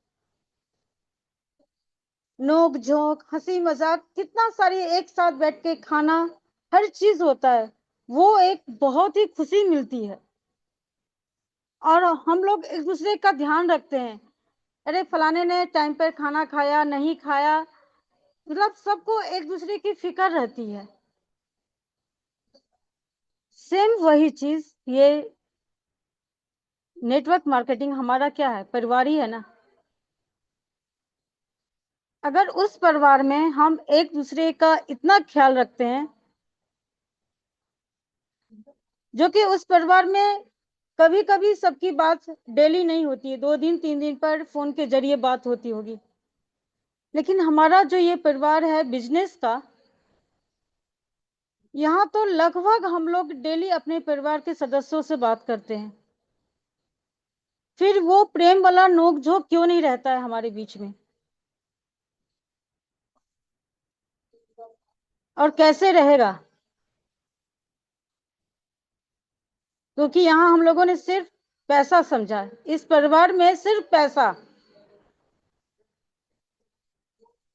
नोक झोंक, हंसी मजाक, कितना सारी एक साथ बैठ के खाना, हर चीज होता है। वो एक बहुत ही खुशी मिलती है। और हम लोग एक दूसरे का ध्यान रखते हैं, अरे फलाने ने टाइम पर खाना खाया नहीं खाया, मतलब सबको एक दूसरे की फिक्र रहती है। सेम वही चीज ये नेटवर्क मार्केटिंग हमारा क्या है, परिवार ही है ना। अगर उस परिवार में हम एक दूसरे का इतना ख्याल रखते हैं, जो कि उस परिवार में कभी कभी सबकी बात डेली नहीं होती है, 2 दिन 3 दिन पर फोन के जरिए बात होती होगी, लेकिन हमारा जो ये परिवार है बिजनेस का, यहाँ तो लगभग हम लोग डेली अपने परिवार के सदस्यों से बात करते हैं। फिर वो प्रेम वाला नोक-झोंक क्यों नहीं रहता है हमारे बीच में? और कैसे रहेगा? क्योंकि यहाँ हम लोगों ने सिर्फ पैसा समझा है, इस परिवार में सिर्फ पैसा।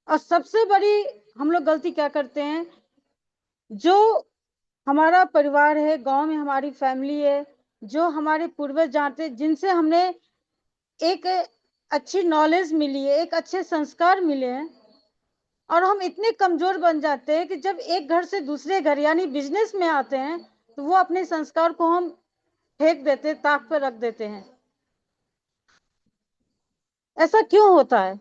और सबसे बड़ी हम लोग गलती क्या करते हैं, जो हमारा परिवार है, गांव में हमारी फैमिली है, जो हमारे पूर्वज जानते, जिनसे हमने एक अच्छी नॉलेज मिली है, एक अच्छे संस्कार मिले हैं, और हम इतने कमजोर बन जाते हैं कि जब एक घर से दूसरे घर यानी बिजनेस में आते हैं तो वो अपने संस्कार को हम फेंक देते, ताक पर रख देते हैं। ऐसा क्यों होता है?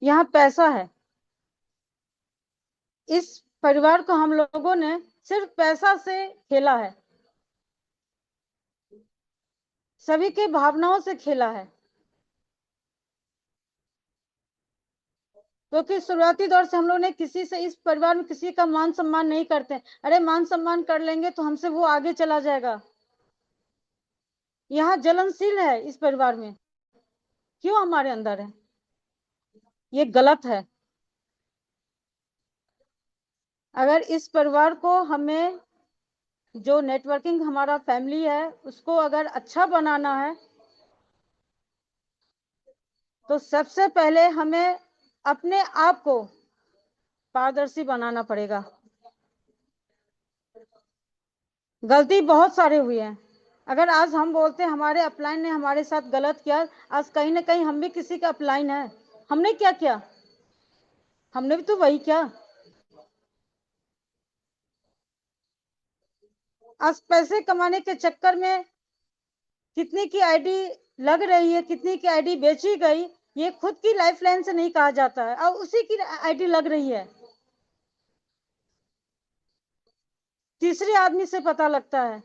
यहाँ पैसा है। इस परिवार को हम लोगों ने सिर्फ पैसा से खेला है, सभी के भावनाओं से खेला है। क्योंकि शुरुआती दौर से हम लोग ने किसी से, इस परिवार में किसी का मान सम्मान नहीं करते। अरे मान सम्मान कर लेंगे तो हमसे वो आगे चला जाएगा। यहाँ जलनशील है इस परिवार में, क्यों हमारे अंदर है? ये गलत है। अगर इस परिवार को हमें, जो नेटवर्किंग हमारा फैमिली है, उसको अगर अच्छा बनाना है तो सबसे पहले हमें अपने आप को पारदर्शी बनाना पड़ेगा। गलती बहुत सारे हुए हैं। अगर आज हम बोलते हैं हमारे अपलाइन ने हमारे साथ गलत किया, आज कहीं ना कहीं हम भी किसी का अपलाइन है। हमने क्या किया? हमने भी तो वही किया। आज पैसे कमाने के चक्कर में कितनी की आईडी लग रही है, कितनी की आईडी बेची गई, ये खुद की लाइफलाइन से नहीं कहा जाता है, और उसी की आईडी लग रही है, तीसरे आदमी से पता लगता है।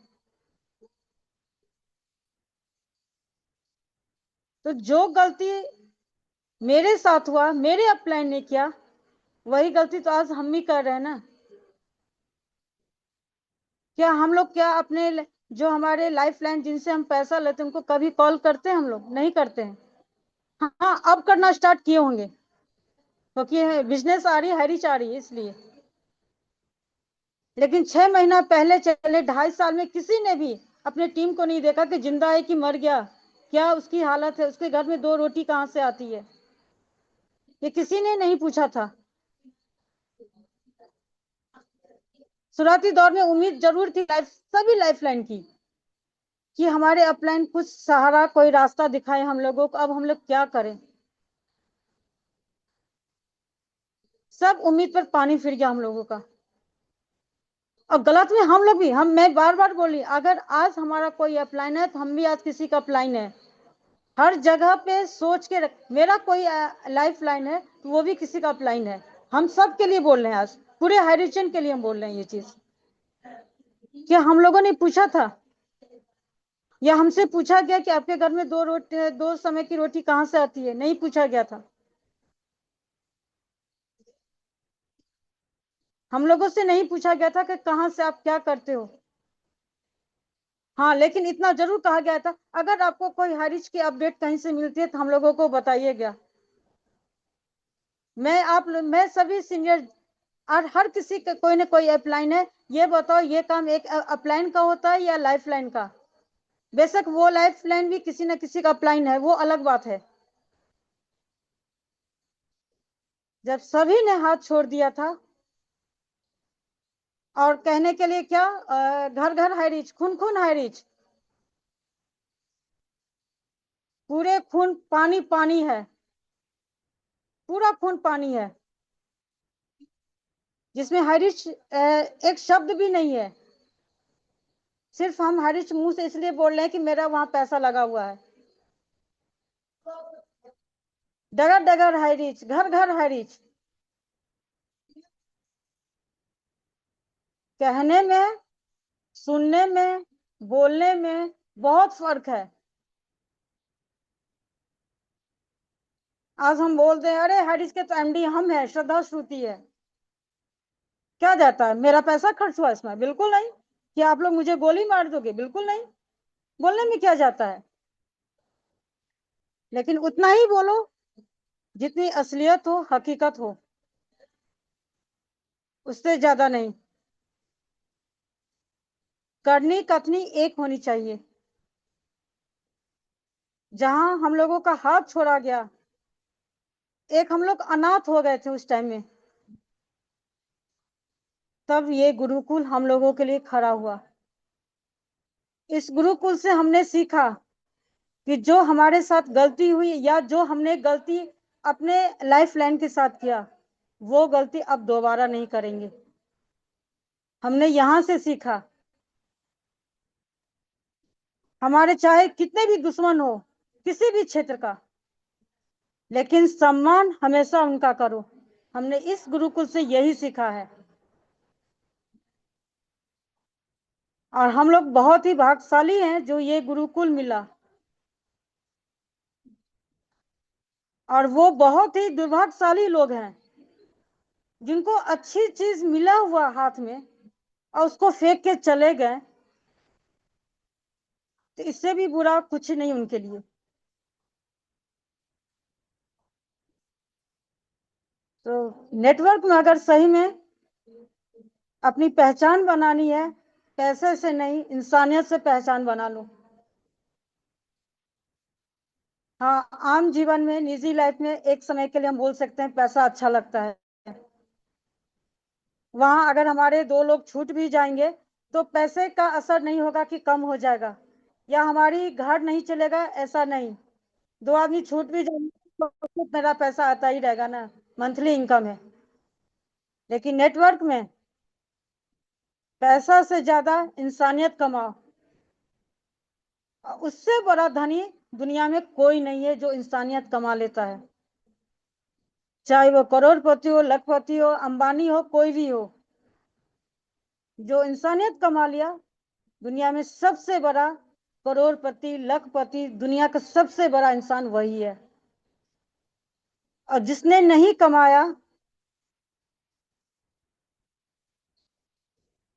तो जो गलती मेरे साथ हुआ, मेरे अपलाइन ने किया, वही गलती तो आज हम भी कर रहे हैं ना। क्या हम लोग, क्या अपने जो हमारे लाइफलाइन जिनसे हम पैसा लेते हैं उनको कभी कॉल करते हैं? हम लोग नहीं करते हैं। हाँ, अब करना स्टार्ट किए होंगे क्योंकि बिजनेस आ रही है, हैरिच आ रही है, इसलिए। लेकिन 6 महीना पहले चले 2.5 साल में किसी ने भी अपने टीम को नहीं देखा कि जिंदा है कि मर गया, क्या उसकी हालत है, उसके घर में 2 रोटी कहां से आती है, ये किसी ने नहीं पूछा था। शुरुआती दौर में उम्मीद जरूर थी सभी लाइफलाइन की कि हमारे अपलाइन कुछ सहारा, कोई रास्ता दिखाए हम लोगों को। अब हम लोग क्या करें? सब उम्मीद पर पानी फिर गया हम लोगों का। और गलत में हम लोग भी, मैं बार बार बोली, अगर आज हमारा कोई अपलाइन है तो हम भी आज किसी का अपलाइन है। हर जगह पे सोच के रख, मेरा कोई लाइफ लाइन है तो वो भी किसी का अपलाइन है। हम सब के लिए बोल रहे हैं, आज पूरे हाईरिचन के लिए हम बोल रहे हैं ये चीज। क्या हम लोगों ने पूछा था या हमसे पूछा गया कि आपके घर में 2 समय की रोटी कहां से आती है? नहीं पूछा गया था। हम लोगों से नहीं पूछा गया था कि कहां से आप क्या करते हो। हाँ, लेकिन इतना जरूर कहा गया था, अगर आपको कोई हारिज की अपडेट कहीं से मिलती है तो हम लोगों को बताइएगा। मैं सभी सीनियर और हर किसी का कोई ना कोई अपलाइन है, ये बताओ ये काम एक अपलाइन का होता है या लाइफलाइन का? बेशक वो लाइफलाइन भी किसी ना किसी का अपलाइन है, वो अलग बात है। जब सभी ने हाथ छोड़ दिया था, और कहने के लिए क्या, घर घर हाईरिच, खून खून हाईरिच, पूरे खून पानी पानी है, पूरा खून पानी है, जिसमें हाईरिच एक शब्द भी नहीं है। सिर्फ हम हाईरिच मुंह से इसलिए बोल रहे हैं कि मेरा वहां पैसा लगा हुआ है। डगर डगर हाईरिच, घर घर हाईरिच। कहने में, सुनने में, बोलने में बहुत फर्क है। आज हम बोलते हैं अरे हारिस के तो एमडी हम है, श्रद्धा श्रुति है, क्या जाता है? मेरा पैसा खर्च हुआ इसमें? बिल्कुल नहीं। क्या आप लोग मुझे गोली मार दोगे? बिल्कुल नहीं। बोलने में क्या जाता है, लेकिन उतना ही बोलो जितनी असलियत हो, हकीकत हो, उससे ज्यादा नहीं। करनी कथनी एक होनी चाहिए। जहां हम लोगों का हाथ छोड़ा गया, एक हम लोग अनाथ हो गए थे उस टाइम में, तब ये गुरुकुल हम लोगों के लिए खड़ा हुआ। इस गुरुकुल से हमने सीखा कि जो हमारे साथ गलती हुई या जो हमने गलती अपने लाइफ लाइन के साथ किया, वो गलती अब दोबारा नहीं करेंगे। हमने यहां से सीखा, हमारे चाहे कितने भी दुश्मन हो किसी भी क्षेत्र का, लेकिन सम्मान हमेशा उनका करो। हमने इस गुरुकुल से यही सीखा है। और हम लोग बहुत ही भाग्यशाली हैं जो ये गुरुकुल मिला, और वो बहुत ही दुर्भाग्यशाली लोग हैं जिनको अच्छी चीज मिला हुआ हाथ में और उसको फेंक के चले गए। तो इससे भी बुरा कुछ नहीं उनके लिए। तो नेटवर्क में अगर सही में अपनी पहचान बनानी है, पैसे से नहीं, इंसानियत से पहचान बना लो। हाँ, आम जीवन में, निजी लाइफ में एक समय के लिए हम बोल सकते हैं पैसा अच्छा लगता है। वहां अगर हमारे दो लोग छूट भी जाएंगे तो पैसे का असर नहीं होगा कि कम हो जाएगा या हमारी घर नहीं चलेगा, ऐसा नहीं। दो आदमी छूट भी जाएंगे तो मेरा पैसा आता ही रहेगा ना, मंथली इनकम है। लेकिन नेटवर्क में पैसा से ज्यादा इंसानियत कमाओ। उससे बड़ा धनी दुनिया में कोई नहीं है जो इंसानियत कमा लेता है। चाहे वो करोड़पति हो, लखपति हो, अंबानी हो, कोई भी हो, जो इंसानियत कमा लिया, दुनिया में सबसे बड़ा करोड़पति, लखपति, दुनिया का सबसे बड़ा इंसान वही है। और जिसने नहीं कमाया,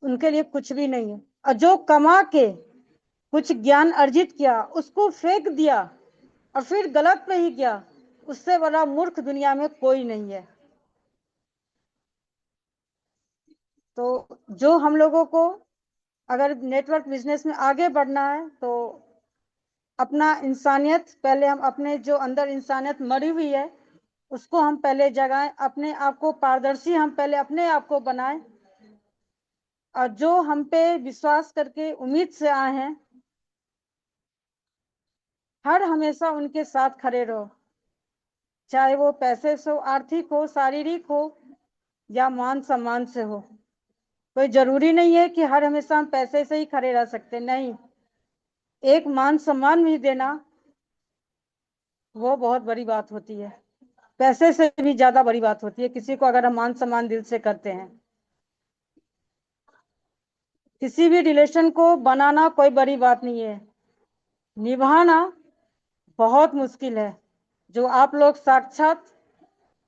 उनके लिए कुछ भी नहीं है। और जो कमा के कुछ ज्ञान अर्जित किया, उसको फेंक दिया और फिर गलत पे ही गया, उससे बड़ा मूर्ख दुनिया में कोई नहीं है। तो जो हम लोगों को अगर नेटवर्क बिजनेस में आगे बढ़ना है तो अपना इंसानियत पहले, हम अपने जो अंदर इंसानियत मरी हुई है उसको हम पहले जगाएं, अपने आप को पारदर्शी हम पहले अपने आप को बनाएं। और जो हम पे विश्वास करके उम्मीद से आए हैं, हर हमेशा उनके साथ खड़े रहो, चाहे वो पैसे से हो, आर्थिक हो, शारीरिक हो या मान सम्मान से हो। कोई जरूरी नहीं है कि हर हमेशा हम पैसे से ही खड़े रह सकते, नहीं। एक मान सम्मान भी देना वो बहुत बड़ी बात होती है, पैसे से भी ज्यादा बड़ी बात होती है किसी को अगर हम मान सम्मान दिल से करते हैं। किसी भी रिलेशन को बनाना कोई बड़ी बात नहीं है, निभाना बहुत मुश्किल है। जो आप लोग साक्षात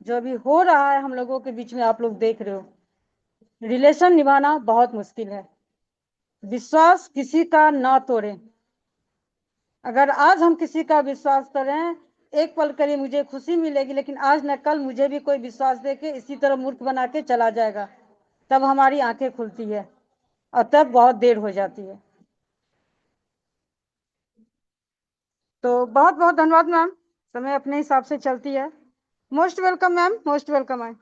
जो भी हो रहा है हम लोगों के बीच में आप लोग देख रहे हो, रिलेशन निभाना बहुत मुश्किल है। विश्वास किसी का ना तोड़े। अगर आज हम किसी का विश्वास करें, एक पल के लिए मुझे खुशी मिलेगी, लेकिन आज न कल मुझे भी कोई विश्वास दे के इसी तरह मूर्ख बना के चला जाएगा, तब हमारी आंखें खुलती है और तब बहुत देर हो जाती है। तो बहुत बहुत धन्यवाद मैम, समय अपने हिसाब से चलती है। Most welcome ma'am, most welcome है।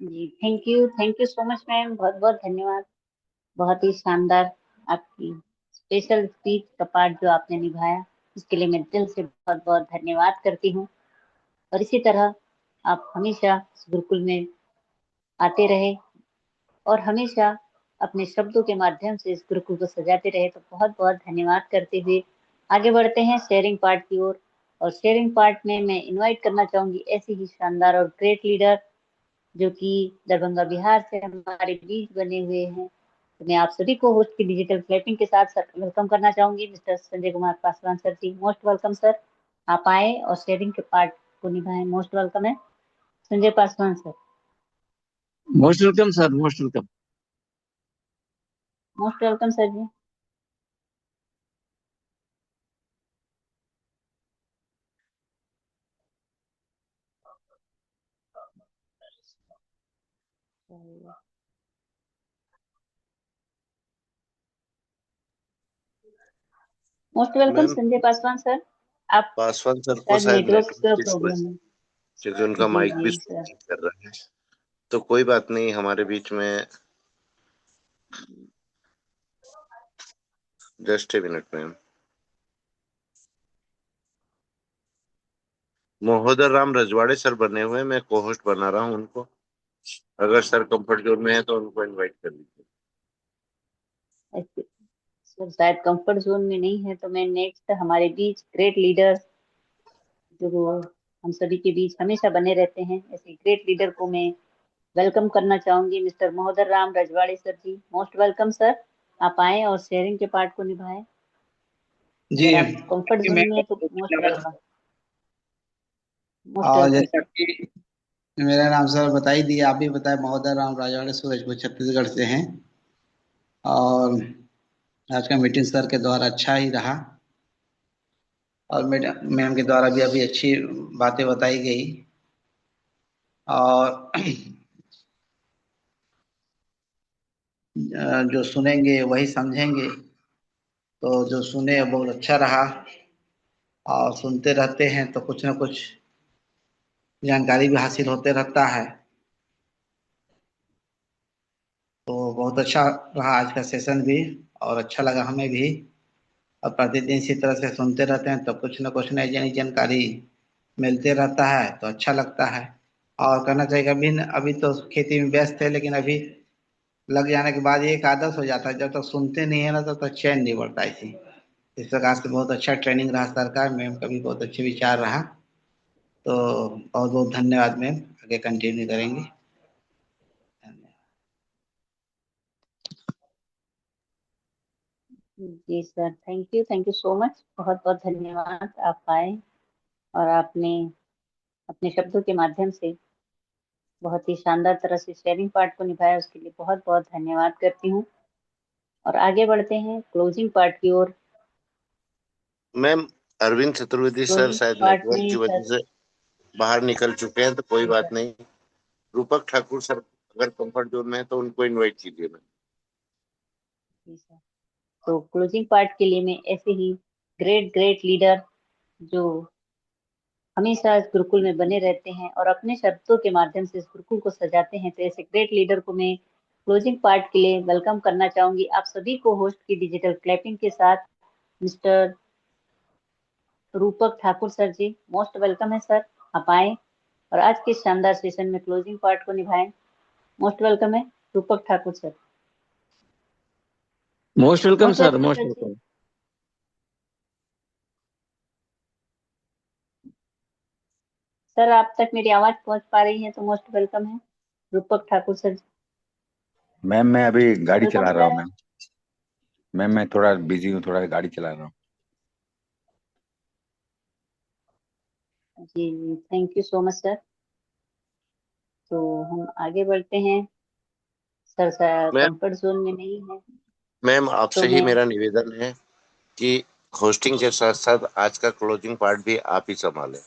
जी, thank you so much ma'am, बहुत बहुत धन्यवाद। बहुत ही शानदार आपकी स्पेशल स्पीच का पार्ट जो आपने निभाया, इसके लिए मैं दिल से बहुत बहुत धन्यवाद करती हूँ। और इसी तरह आप हमेशा इस गुरुकुल में आते रहे और हमेशा अपने शब्दों के माध्यम से इस गुरुकुल को सजाते रहे। तो बहुत बहुत धन्यवाद करते हुए आगे बढ़ते हैं शेयरिंग पार्ट की ओर। और शेयरिंग पार्ट में मैं इनवाइट करना चाहूंगी ऐसे ही शानदार और ग्रेट लीडर जो कि दरभंगा बिहार से हमारे बीच बने हुए हैं। तो मैं आप सभी को होस्ट की डिजिटल क्लैपिंग के साथ वेलकम करना चाहूंगी mister Sanjay Kumar Paswan sir ji. Most welcome sir, आप आए और शेयरिंग के पार्ट को निभाएं। मोस्ट वेलकम है Sanjay Paswan sir. Most welcome sir, most welcome. Most welcome sir ji. Most welcome ma'am Sanjay Paswan sir. आप पासवान सर को शायद शायद नेटवर्क का नेटवर्क इशू है, प्रॉब्लम है। क्योंकि उनका जी माइक भी जी सर। नहीं कर रहा है। तो कोई बात नहीं, हमारे बीच में जस्ट ए मिनट मैम। महोदय राम रजवाड़े सर बने हुए हैं, मैं को होस्ट बना रहा हूँ उनको। अगर सर कंफर्ट जोन में है तो उनको इनवाइट कर लीजिए। सर शायद कंफर्ट जोन में नहीं है, तो मैं नेक्स्ट हमारे बीच ग्रेट लीडर जो हम सभी के बीच हमेशा बने रहते हैं, ऐसे ग्रेट लीडर को मैं वेलकम करना चाहूंगी, मिस्टर महोदय Ram Rajwade sir ji. Most welcome sir. आप आए और शेयरिंग के पार्ट को निभाएं। जी। अगर आप कंफर्ट जोन में है तो मोस्ट धन्यवाद। वेलकम। मोस्ट और वेलकम जैसा सर। कि मेरा नाम सर बता ही दिया, आप भी बताए, महोदय राम राजवाड़े सूरजपुर छत्तीसगढ़ से हैं। और आज का मीटिंग सर के द्वारा अच्छा ही रहा, और मैम के द्वारा भी अभी अच्छी बातें बताई गई। और जो सुनेंगे वही समझेंगे, तो जो सुने बहुत अच्छा रहा। और सुनते रहते हैं तो कुछ ना कुछ जानकारी भी हासिल होते रहता है। तो बहुत अच्छा रहा आज का सेशन भी, और अच्छा लगा हमें भी। और प्रतिदिन इसी तरह से सुनते रहते हैं तो कुछ न कुछ नई नई जानकारी मिलते रहता है, तो अच्छा लगता है। और कहना चाहिए अभी अभी तो खेती में व्यस्त है, लेकिन अभी लग जाने के बाद ये एक आदत हो जाता है, जब तक सुनते नहीं है ना तब तक चैन नहीं बढ़ता। इस प्रकार से बहुत अच्छा ट्रेनिंग रहा सर का, मैम का भी बहुत अच्छे विचार रहा। तो बहुत बहुत धन्यवाद मैम, आगे कंटिन्यू करेंगे। जी sir, thank you so much. बहुत बहुत धन्यवाद, आप आए और आपने अपने शब्दों के माध्यम से बहुत ही शानदार तरह से शेयरिंग पार्ट को निभाया, उसके लिए बहुत बहुत धन्यवाद करती हूँ। और आगे बढ़ते हैं क्लोजिंग पार्ट की ओर। Ma'am Arvind Chaturvedi sir closing शायद पार्ट नेटवर्क की में वजह सर। से बाहर निकल चुके हैं, तो कोई जी सर। बात नहीं। रूपक ठाकुर सर अगर कंफर्ट जोन में है तो उनको इनवाइट कीजिए मैम। जी सर। तो क्लोजिंग पार्ट के लिए मैं ऐसे ही ग्रेट ग्रेट लीडर जो हमेशा इस गुरुकुल में बने रहते हैं और अपने शब्दों के माध्यम से इस गुरुकुल को सजाते हैं, तो ऐसे ग्रेट लीडर को मैं क्लोजिंग पार्ट के लिए वेलकम करना चाहूंगी आप सभी को होस्ट की डिजिटल क्लैपिंग के साथ। मिस्टर रूपक Thakur sir ji, most welcome है सर। आप आए और आज के शानदार सेशन में क्लोजिंग पार्ट को निभाएं। मोस्ट वेलकम है Rupak Thakur sir. Most welcome most sir, welcome most sir ji. Welcome. Sir आप तक मेरी आवाज पहुंच पा रही है तो मोस्ट वेलकम है रूपक ठाकुर सर जी। मैम मैं अभी गाड़ी वेलकम चला रहा हूँ सर। मैम। मैम मैं थोड़ा बिजी हूँ, थोड़ा गाड़ी चला रहा हूँ। जी जी, thank you so much sir. तो हम आगे बढ़ते हैं। सर मैम कंफर्ट जोन में नहीं है मैम तो आपसे ही मैं। मेरा निवेदन है कि होस्टिंग के साथ साथ आज का क्लोजिंग पार्ट भी आप ही संभालें।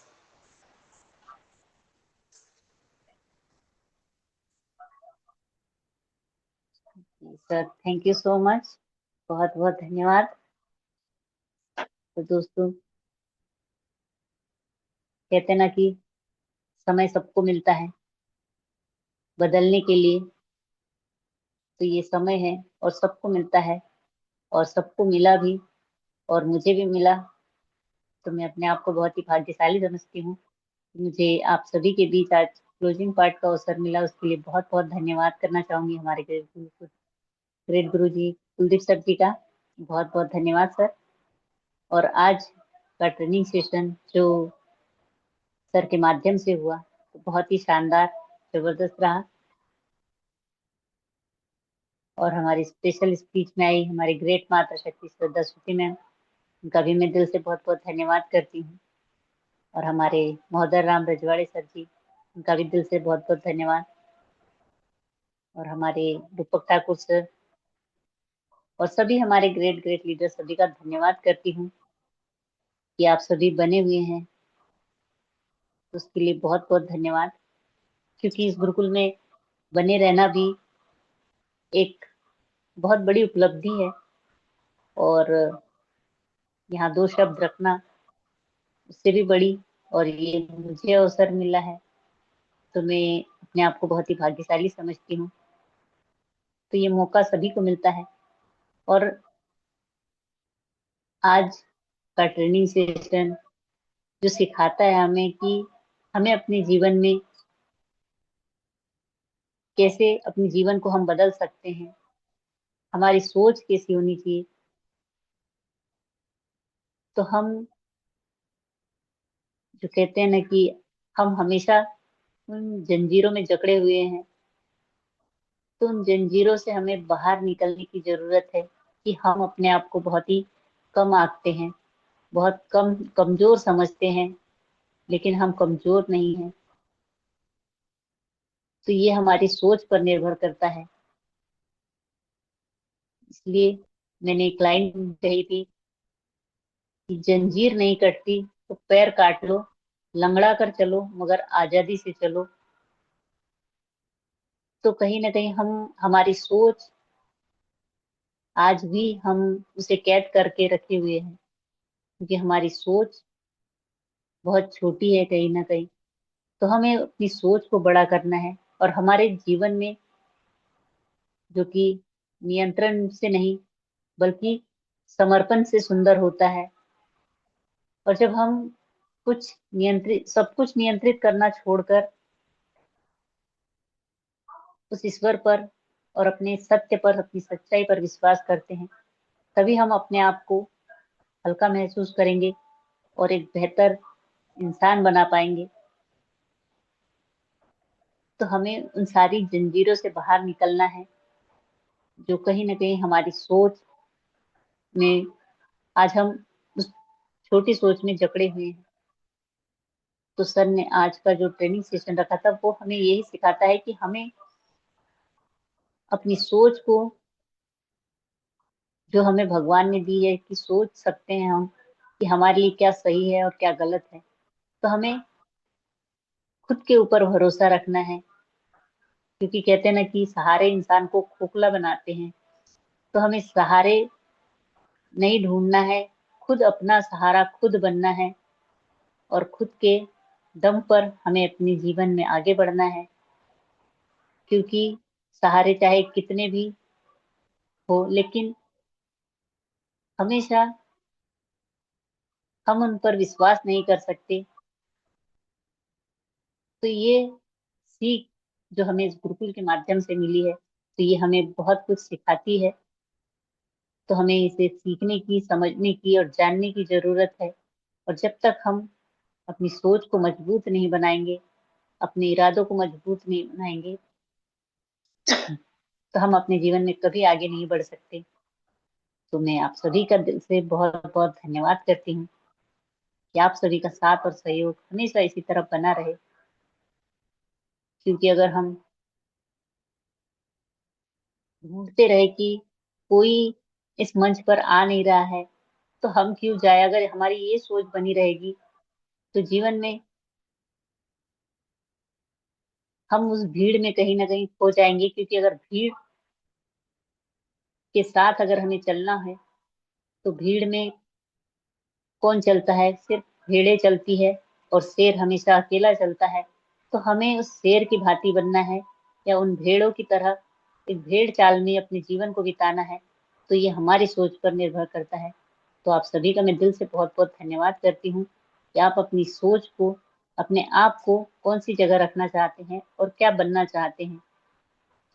Sir thank you so much, बहुत बहुत धन्यवाद। तो दोस्तों, कहते ना कि समय सबको मिलता है बदलने के लिए, तो ये समय है और सबको मिलता है और सबको मिला भी और मुझे भी मिला। तो मैं अपने आप को बहुत ही भाग्यशाली समझती हूँ कि मुझे आप सभी के बीच आज क्लोजिंग पार्ट का अवसर मिला। उसके लिए बहुत बहुत धन्यवाद करना चाहूंगी हमारे ग्रेट गुरु जी कुलदीप सर जी का। बहुत बहुत धन्यवाद सर। और आज का ट्रेनिंग सेशन जो सर के माध्यम से हुआ, तो बहुत ही शानदार, जबरदस्त रहा। और हमारी स्पेशल स्पीच में आई हमारी ग्रेट माता शक्ति श्रद्धा सूची मैम, उनका भी मैं दिल से बहुत बहुत धन्यवाद करती हूँ। और हमारे महोदय राम रजवाड़े सर जी, उनका भी दिल से बहुत बहुत धन्यवाद। और हमारे रूपक ठाकुर सर और सभी हमारे ग्रेट ग्रेट लीडर सभी का धन्यवाद करती हूँ कि आप सभी बने हुए हैं, तो उसके लिए बहुत बहुत धन्यवाद। क्योंकि इस गुरुकुल में बने रहना भी एक बहुत बड़ी उपलब्धि है और यहाँ 2 शब्द रखना उससे भी बड़ी, और ये मुझे अवसर मिला है तो मैं अपने आप को बहुत ही भाग्यशाली समझती हूँ। तो ये मौका सभी को मिलता है और आज का ट्रेनिंग सेशन जो सिखाता है हमें कि हमें अपने जीवन में कैसे अपने जीवन को हम बदल सकते हैं, हमारी सोच कैसी होनी चाहिए। तो हम जो कहते हैं ना कि हम हमेशा उन जंजीरों में जकड़े हुए हैं, तो उन जंजीरों से हमें बाहर निकलने की जरूरत है कि हम अपने आप को बहुत ही कम आंकते हैं, बहुत कम कमजोर समझते हैं, लेकिन हम कमजोर नहीं हैं। तो ये हमारी सोच पर निर्भर करता है। इसलिए मैंने एक लाइन कही थी कि जंजीर नहीं कटती तो पैर काट लो, लंगड़ा कर चलो मगर आजादी से चलो। तो कहीं ना कहीं हम हमारी सोच आज भी हम उसे कैद करके रखे हुए हैं, क्योंकि हमारी सोच बहुत छोटी है कहीं ना कहीं। तो हमें अपनी सोच को बड़ा करना है और हमारे जीवन में जो कि नियंत्रण से नहीं बल्कि समर्पण से सुंदर होता है। और जब हम सब कुछ नियंत्रित करना छोड़कर उस ईश्वर पर और अपने सत्य पर, अपनी सच्चाई पर विश्वास करते हैं, तभी हम अपने आप को हल्का महसूस करेंगे और एक बेहतर इंसान बना पाएंगे। तो हमें उन सारी जंजीरों से बाहर निकलना है जो कहीं ना कहीं हमारी सोच में, आज हम उस छोटी सोच में जकड़े हुए हैं। तो सर ने आज का जो ट्रेनिंग सेशन रखा था वो हमें यही सिखाता है कि हमें अपनी सोच को, जो हमें भगवान ने दी है कि सोच सकते हैं हम कि हमारे लिए क्या सही है और क्या गलत है, तो हमें खुद के ऊपर भरोसा रखना है। क्योंकि कहते हैं ना कि सहारे इंसान को खोखला बनाते हैं। तो हमें सहारे नहीं ढूंढना है, खुद अपना सहारा खुद बनना है और खुद के दम पर हमें अपने जीवन में आगे बढ़ना है। क्योंकि सहारे चाहे कितने भी हो, लेकिन हमेशा हम उन पर विश्वास नहीं कर सकते। तो ये सीख जो हमें इस गुरुकुल के माध्यम से मिली है, तो ये हमें बहुत कुछ सिखाती है। तो हमें इसे सीखने की, समझने की और जानने की जरूरत है। और जब तक हम अपनी सोच को मजबूत नहीं बनाएंगे, अपने इरादों को मजबूत नहीं बनाएंगे, तो हम अपने जीवन में कभी आगे नहीं बढ़ सकते। तो मैं आप सभी का दिल से बहुत बहुत धन्यवाद करती हूँ कि आप सभी का साथ और सहयोग हमेशा इसी तरह बना रहे। क्योंकि अगर हम ढूंढते रहे कि कोई इस मंच पर आ नहीं रहा है तो हम क्यों जाए, अगर हमारी ये सोच बनी रहेगी तो जीवन में हम उस भीड़ में कहीं ना कहीं खो जाएंगे। क्योंकि अगर भीड़ के साथ अगर हमें चलना है तो भीड़ में कौन चलता है, सिर्फ भेड़ें चलती है और शेर हमेशा अकेला चलता है। तो हमें उस शेर की भांति बनना है या उन भेड़ों की तरह एक भेड़ चाल में अपने जीवन को बिताना है। तो ये हमारी सोच पर निर्भर करता है। तो आप सभी का मैं दिल से बहुत बहुत धन्यवाद करती हूँ कि आप अपनी सोच को, अपने आप को कौन सी जगह रखना चाहते हैं और क्या बनना चाहते हैं।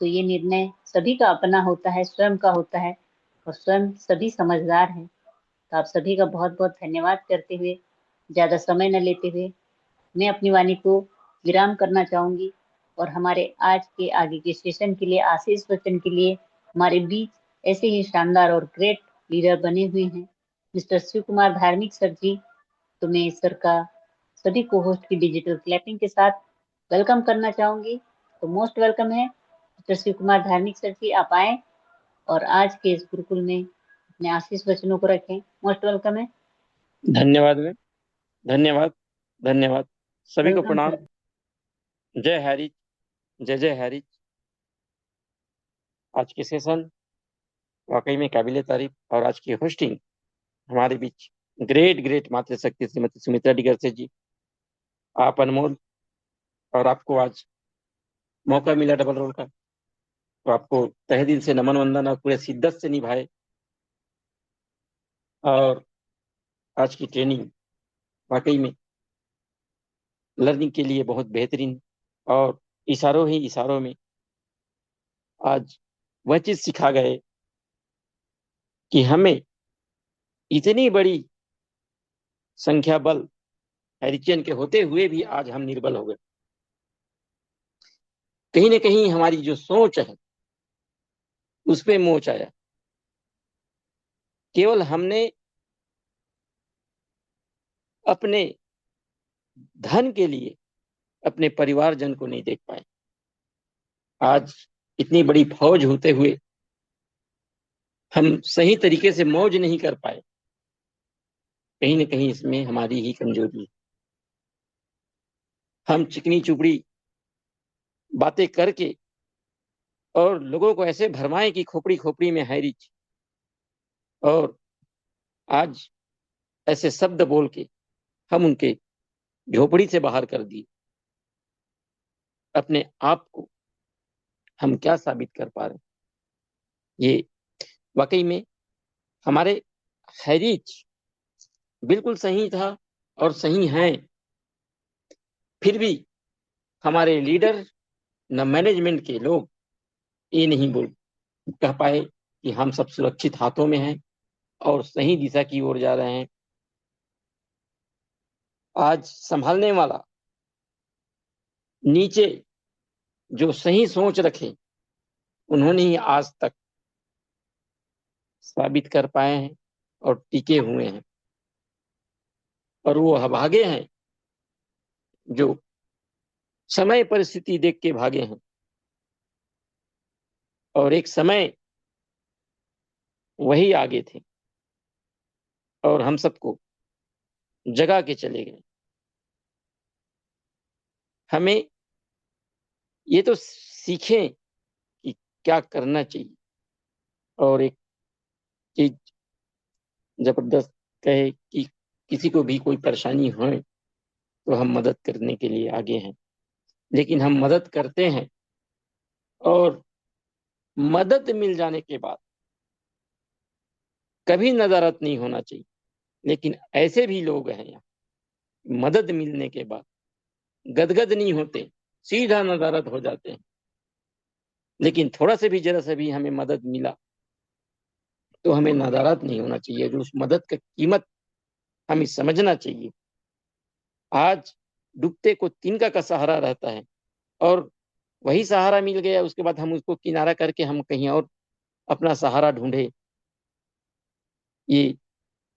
तो ये निर्णय सभी का अपना होता है, स्वयं का होता है, और स्वयं सभी समझदार हैं। तो आप सभी का बहुत बहुत धन्यवाद करते हुए, ज्यादा समय न लेते हुए मैं अपनी वाणी को विराम करना चाहूंगी। और हमारे आज के आगे के सेशन के लिए, आशीष वचन के लिए हमारे बीच ऐसे ही शानदार और ग्रेट लीडर बने हुए हैं मिस्टर शिव कुमार धार्मिक सर जी। तो मैं इस सर का सभी को होस्ट की डिजिटल क्लैपिंग के साथ वेलकम करना चाहूंगी। तो मोस्ट वेलकम है डॉक्टर शिव कुमार धार्मिक सर जी, आप आए और आज के इस गुरुकुल में अपने आशीष वचनों को रखें। मोस्ट वेलकम है। धन्यवाद में धन्यवाद धन्यवाद सभी को वेलकम प्रणाम। सर। जय हरिच, जय जय हरिच। आज की सेशन वाकई में काबिले तारीफ और आज की होस्टिंग हमारे बीच ग्रेट मातृशक्ति श्रीमती सुमित्रा डिगरसे जी, आप अनमोल, और आपको आज मौका मिला डबल रोल का, तो आपको तहे दिल से नमन वंदन और पूरे शिद्दत से निभाए। और आज की ट्रेनिंग वाकई में लर्निंग के लिए बहुत बेहतरीन, और इशारों ही इशारों में आज वह चीज सिखा गए कि हमें इतनी बड़ी संख्या बल हैरिचियन के होते हुए भी आज हम निर्बल हो गए। कहीं ना कहीं हमारी जो सोच है उस पे मोच आया। केवल हमने अपने धन के लिए अपने परिवारजन को नहीं देख पाए। आज इतनी बड़ी फौज होते हुए हम सही तरीके से मौज नहीं कर पाए। कहीं ना कहीं इसमें हमारी ही कमजोरी है। हम चिकनी चुपड़ी बातें करके और लोगों को ऐसे भरमाएं कि खोपड़ी खोपड़ी में है रिच, और आज ऐसे शब्द बोल के हम उनके झोपड़ी से बाहर कर दिए। अपने आप को हम क्या साबित कर पा रहे हैं? ये वाकई में हमारे हैरिच बिल्कुल सही था और सही है, फिर भी हमारे लीडर न मैनेजमेंट के लोग ये नहीं बोल कह पाए कि हम सब सुरक्षित हाथों में हैं और सही दिशा की ओर जा रहे हैं। आज संभालने वाला नीचे जो सही सोच रखे उन्होंने ही आज तक साबित कर पाए हैं और टिके हुए हैं, और वो अभागे हैं जो समय परिस्थिति देख के भागे हैं और एक समय वही आगे थे और हम सबको जगा के चले गए। हमें ये तो सीखें कि क्या करना चाहिए, और एक चीज जबरदस्त कहे कि किसी को भी कोई परेशानी हो तो हम मदद करने के लिए आगे हैं, लेकिन हम मदद करते हैं और मदद मिल जाने के बाद कभी नदारत नहीं होना चाहिए। लेकिन ऐसे भी लोग हैं यहाँ, मदद मिलने के बाद गदगद नहीं होते, सीधा नदारत हो जाते हैं। लेकिन थोड़ा से भी जरा सा भी हमें मदद मिला तो हमें नदारत नहीं होना चाहिए, जो उस मदद का कीमत हमें समझना चाहिए। आज डूबते को तिनका का सहारा रहता है, और वही सहारा मिल गया उसके बाद हम उसको किनारा करके हम कहीं और अपना सहारा ढूंढे। ये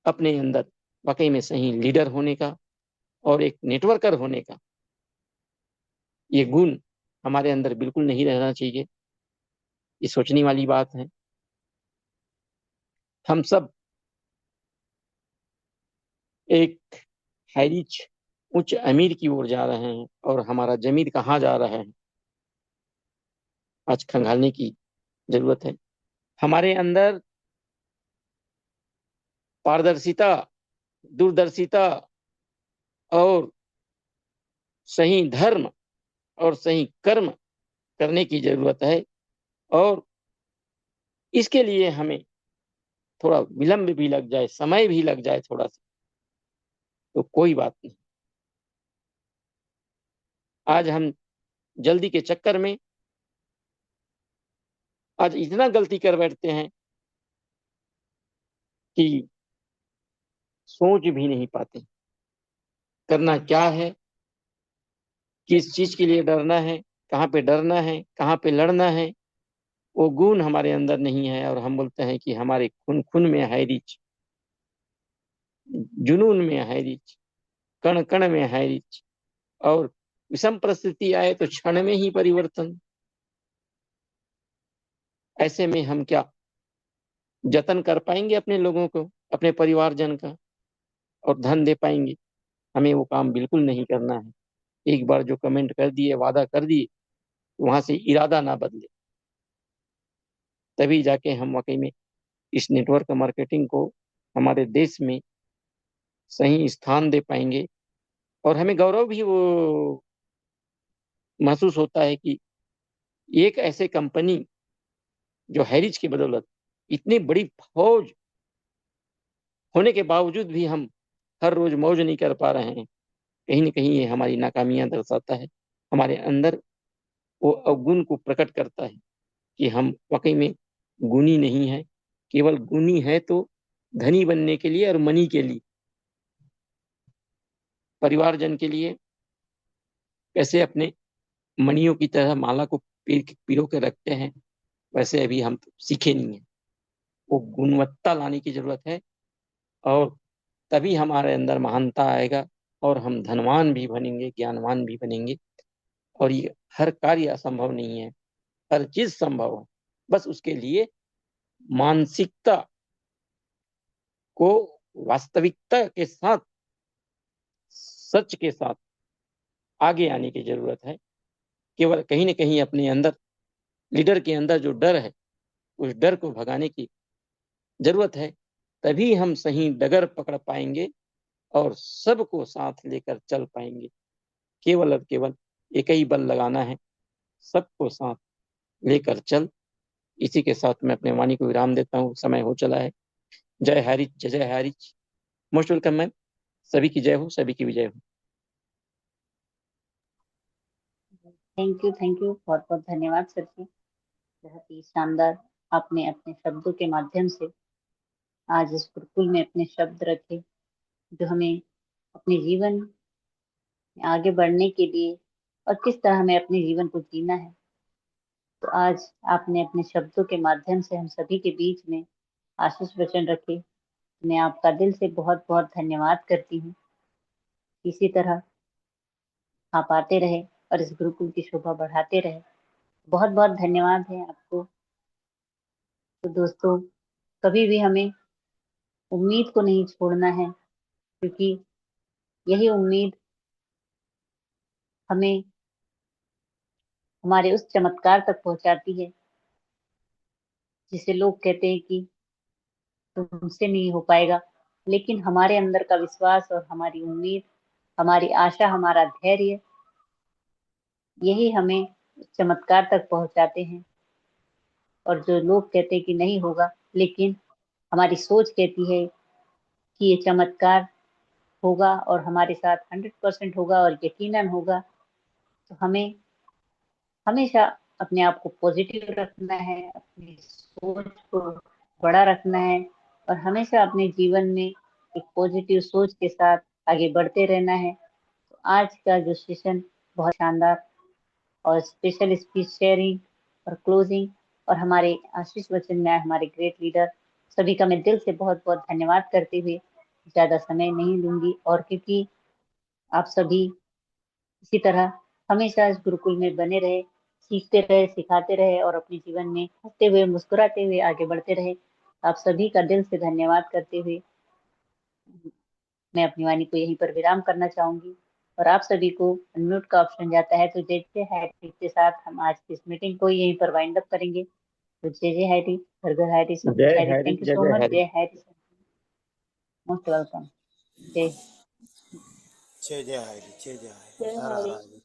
अपने अंदर वाकई में सही लीडर होने का और एक नेटवर्कर होने का ये गुण हमारे अंदर बिल्कुल नहीं रहना चाहिए। ये सोचने वाली बात है। हम सब एक हैरिच उच्च अमीर की ओर जा रहे हैं, और हमारा जमीर कहाँ जा रहा है आज खंगालने की जरूरत है। हमारे अंदर पारदर्शिता, दूरदर्शिता और सही धर्म और सही कर्म करने की जरूरत है, और इसके लिए हमें थोड़ा विलंब भी लग जाए, समय भी लग जाए थोड़ा सा, तो कोई बात नहीं। आज हम जल्दी के चक्कर में आज इतना गलती कर बैठते हैं कि सोच भी नहीं पाते करना क्या है, किस चीज के लिए डरना है, कहाँ पे डरना है, कहाँ पे लड़ना है। वो गुण हमारे अंदर नहीं है, और हम बोलते हैं कि हमारे खून खून में है रिच, जुनून में है रिच, कण कण में है रिच, और विषम परिस्थिति आए तो क्षण में ही परिवर्तन। ऐसे में हम क्या जतन कर पाएंगे अपने लोगों को, अपने परिवारजन का, और धन दे पाएंगे? हमें वो काम बिल्कुल नहीं करना है। एक बार जो कमेंट कर दिए, वादा कर दिए, वहां से इरादा ना बदले, तभी जाके हम वाकई में इस नेटवर्क मार्केटिंग को हमारे देश में सही स्थान दे पाएंगे। और हमें गौरव भी वो महसूस होता है कि एक ऐसे कंपनी जो हैरिज की बदौलत इतनी बड़ी फौज होने के बावजूद भी हम हर रोज मौज नहीं कर पा रहे हैं, कहीं न कहीं ये हमारी नाकामियां दर्शाता है। हमारे अंदर वो अवगुण को प्रकट करता है कि हम वाकई में गुणी नहीं है। केवल गुणी है तो धनी बनने के लिए और मनी के लिए, परिवारजन के लिए कैसे अपने मणियों की तरह माला को पिरो के रखते हैं, वैसे अभी हम सीखे नहीं है। वो गुणवत्ता लाने की जरूरत है, और तभी हमारे अंदर महानता आएगा और हम धनवान भी बनेंगे, ज्ञानवान भी बनेंगे। और ये हर कार्य असंभव नहीं है, हर चीज संभव है। बस उसके लिए मानसिकता को वास्तविकता के साथ, सच के साथ आगे आने की जरूरत है। केवल कहीं न कहीं अपने अंदर, लीडर के अंदर जो डर है, उस डर को भगाने की जरूरत है। तभी हम सही डगर पकड़ पाएंगे और सबको साथ लेकर चल पाएंगे। केवल और केवल एक ही बल लगाना है, सबको साथ लेकर चल। इसी के साथ मैं अपने वाणी को विराम देता हूँ, समय हो चला है। जय हरिच, जय जय हरिच। Most welcome ma'am. सभी की जय हो, सभी की विजय हो। थैंक यू, बहुत बहुत धन्यवाद सर जी। बहुत ही शानदार आपने अपने शब्दों के माध्यम से आज इस गुरुकुल में अपने शब्द रखे, जो हमें अपने जीवन में आगे बढ़ने के लिए और किस तरह हमें अपने जीवन को जीना है। तो आज आपने अपने शब्दों के माध्यम से हम सभी के बीच में आशीष वचन रखे। मैं आपका दिल से बहुत बहुत धन्यवाद करती हूँ। इसी तरह आप आते रहे और इस गुरुकुल की शोभा बढ़ाते रहे। बहुत बहुत धन्यवाद है आपको। तो दोस्तों, कभी भी हमें उम्मीद को नहीं छोड़ना है, क्योंकि यही उम्मीद हमें हमारे उस चमत्कार तक पहुंचाती है जिसे लोग कहते हैं कि तुमसे नहीं हो पाएगा। लेकिन हमारे अंदर का विश्वास और हमारी उम्मीद, हमारी आशा, हमारा धैर्य, यही हमें उस चमत्कार तक पहुंचाते हैं। और जो लोग कहते हैं कि नहीं होगा, लेकिन हमारी सोच कहती है कि ये चमत्कार होगा और हमारे साथ 100% होगा और यकीनन होगा। तो हमें हमेशा अपने आप को पॉजिटिव रखना है, अपनी सोच को बड़ा रखना है और हमेशा अपने जीवन में एक पॉजिटिव सोच के साथ आगे बढ़ते रहना है। तो आज का जो सेशन बहुत शानदार और स्पेशल स्पीच शेयरिंग और क्लोजिंग और हमारे आशीष वचन में हमारे ग्रेट लीडर सभी का मैं दिल से बहुत बहुत धन्यवाद करते हुए ज्यादा समय नहीं लूंगी। और क्योंकि आप सभी इसी तरह हमेशा इस गुरुकुल में बने रहे, सीखते रहे, सिखाते रहे और अपने जीवन में हंसते हुए, मुस्कुराते हुए आगे बढ़ते रहे। आप सभी का दिल से धन्यवाद करते हुए मैं अपनी वाणी को यहीं पर विराम करना चाहूंगी। और आप सभी को अनम्यूट का ऑप्शन जाता है, तो जय जय हैरी के साथ हम आज की इस मीटिंग को यहीं पर वाइंड अप करेंगे। तो जय जय हैरी, घर घर हैरी, सब कुछ जय हैरी। हरि, थैंक यू जय सो जय मच। हरि। जय हैरी, मोस्ट वेलकम। जय जय जय हरि, जय जय हरि, जय हर हर हैरी। हरि।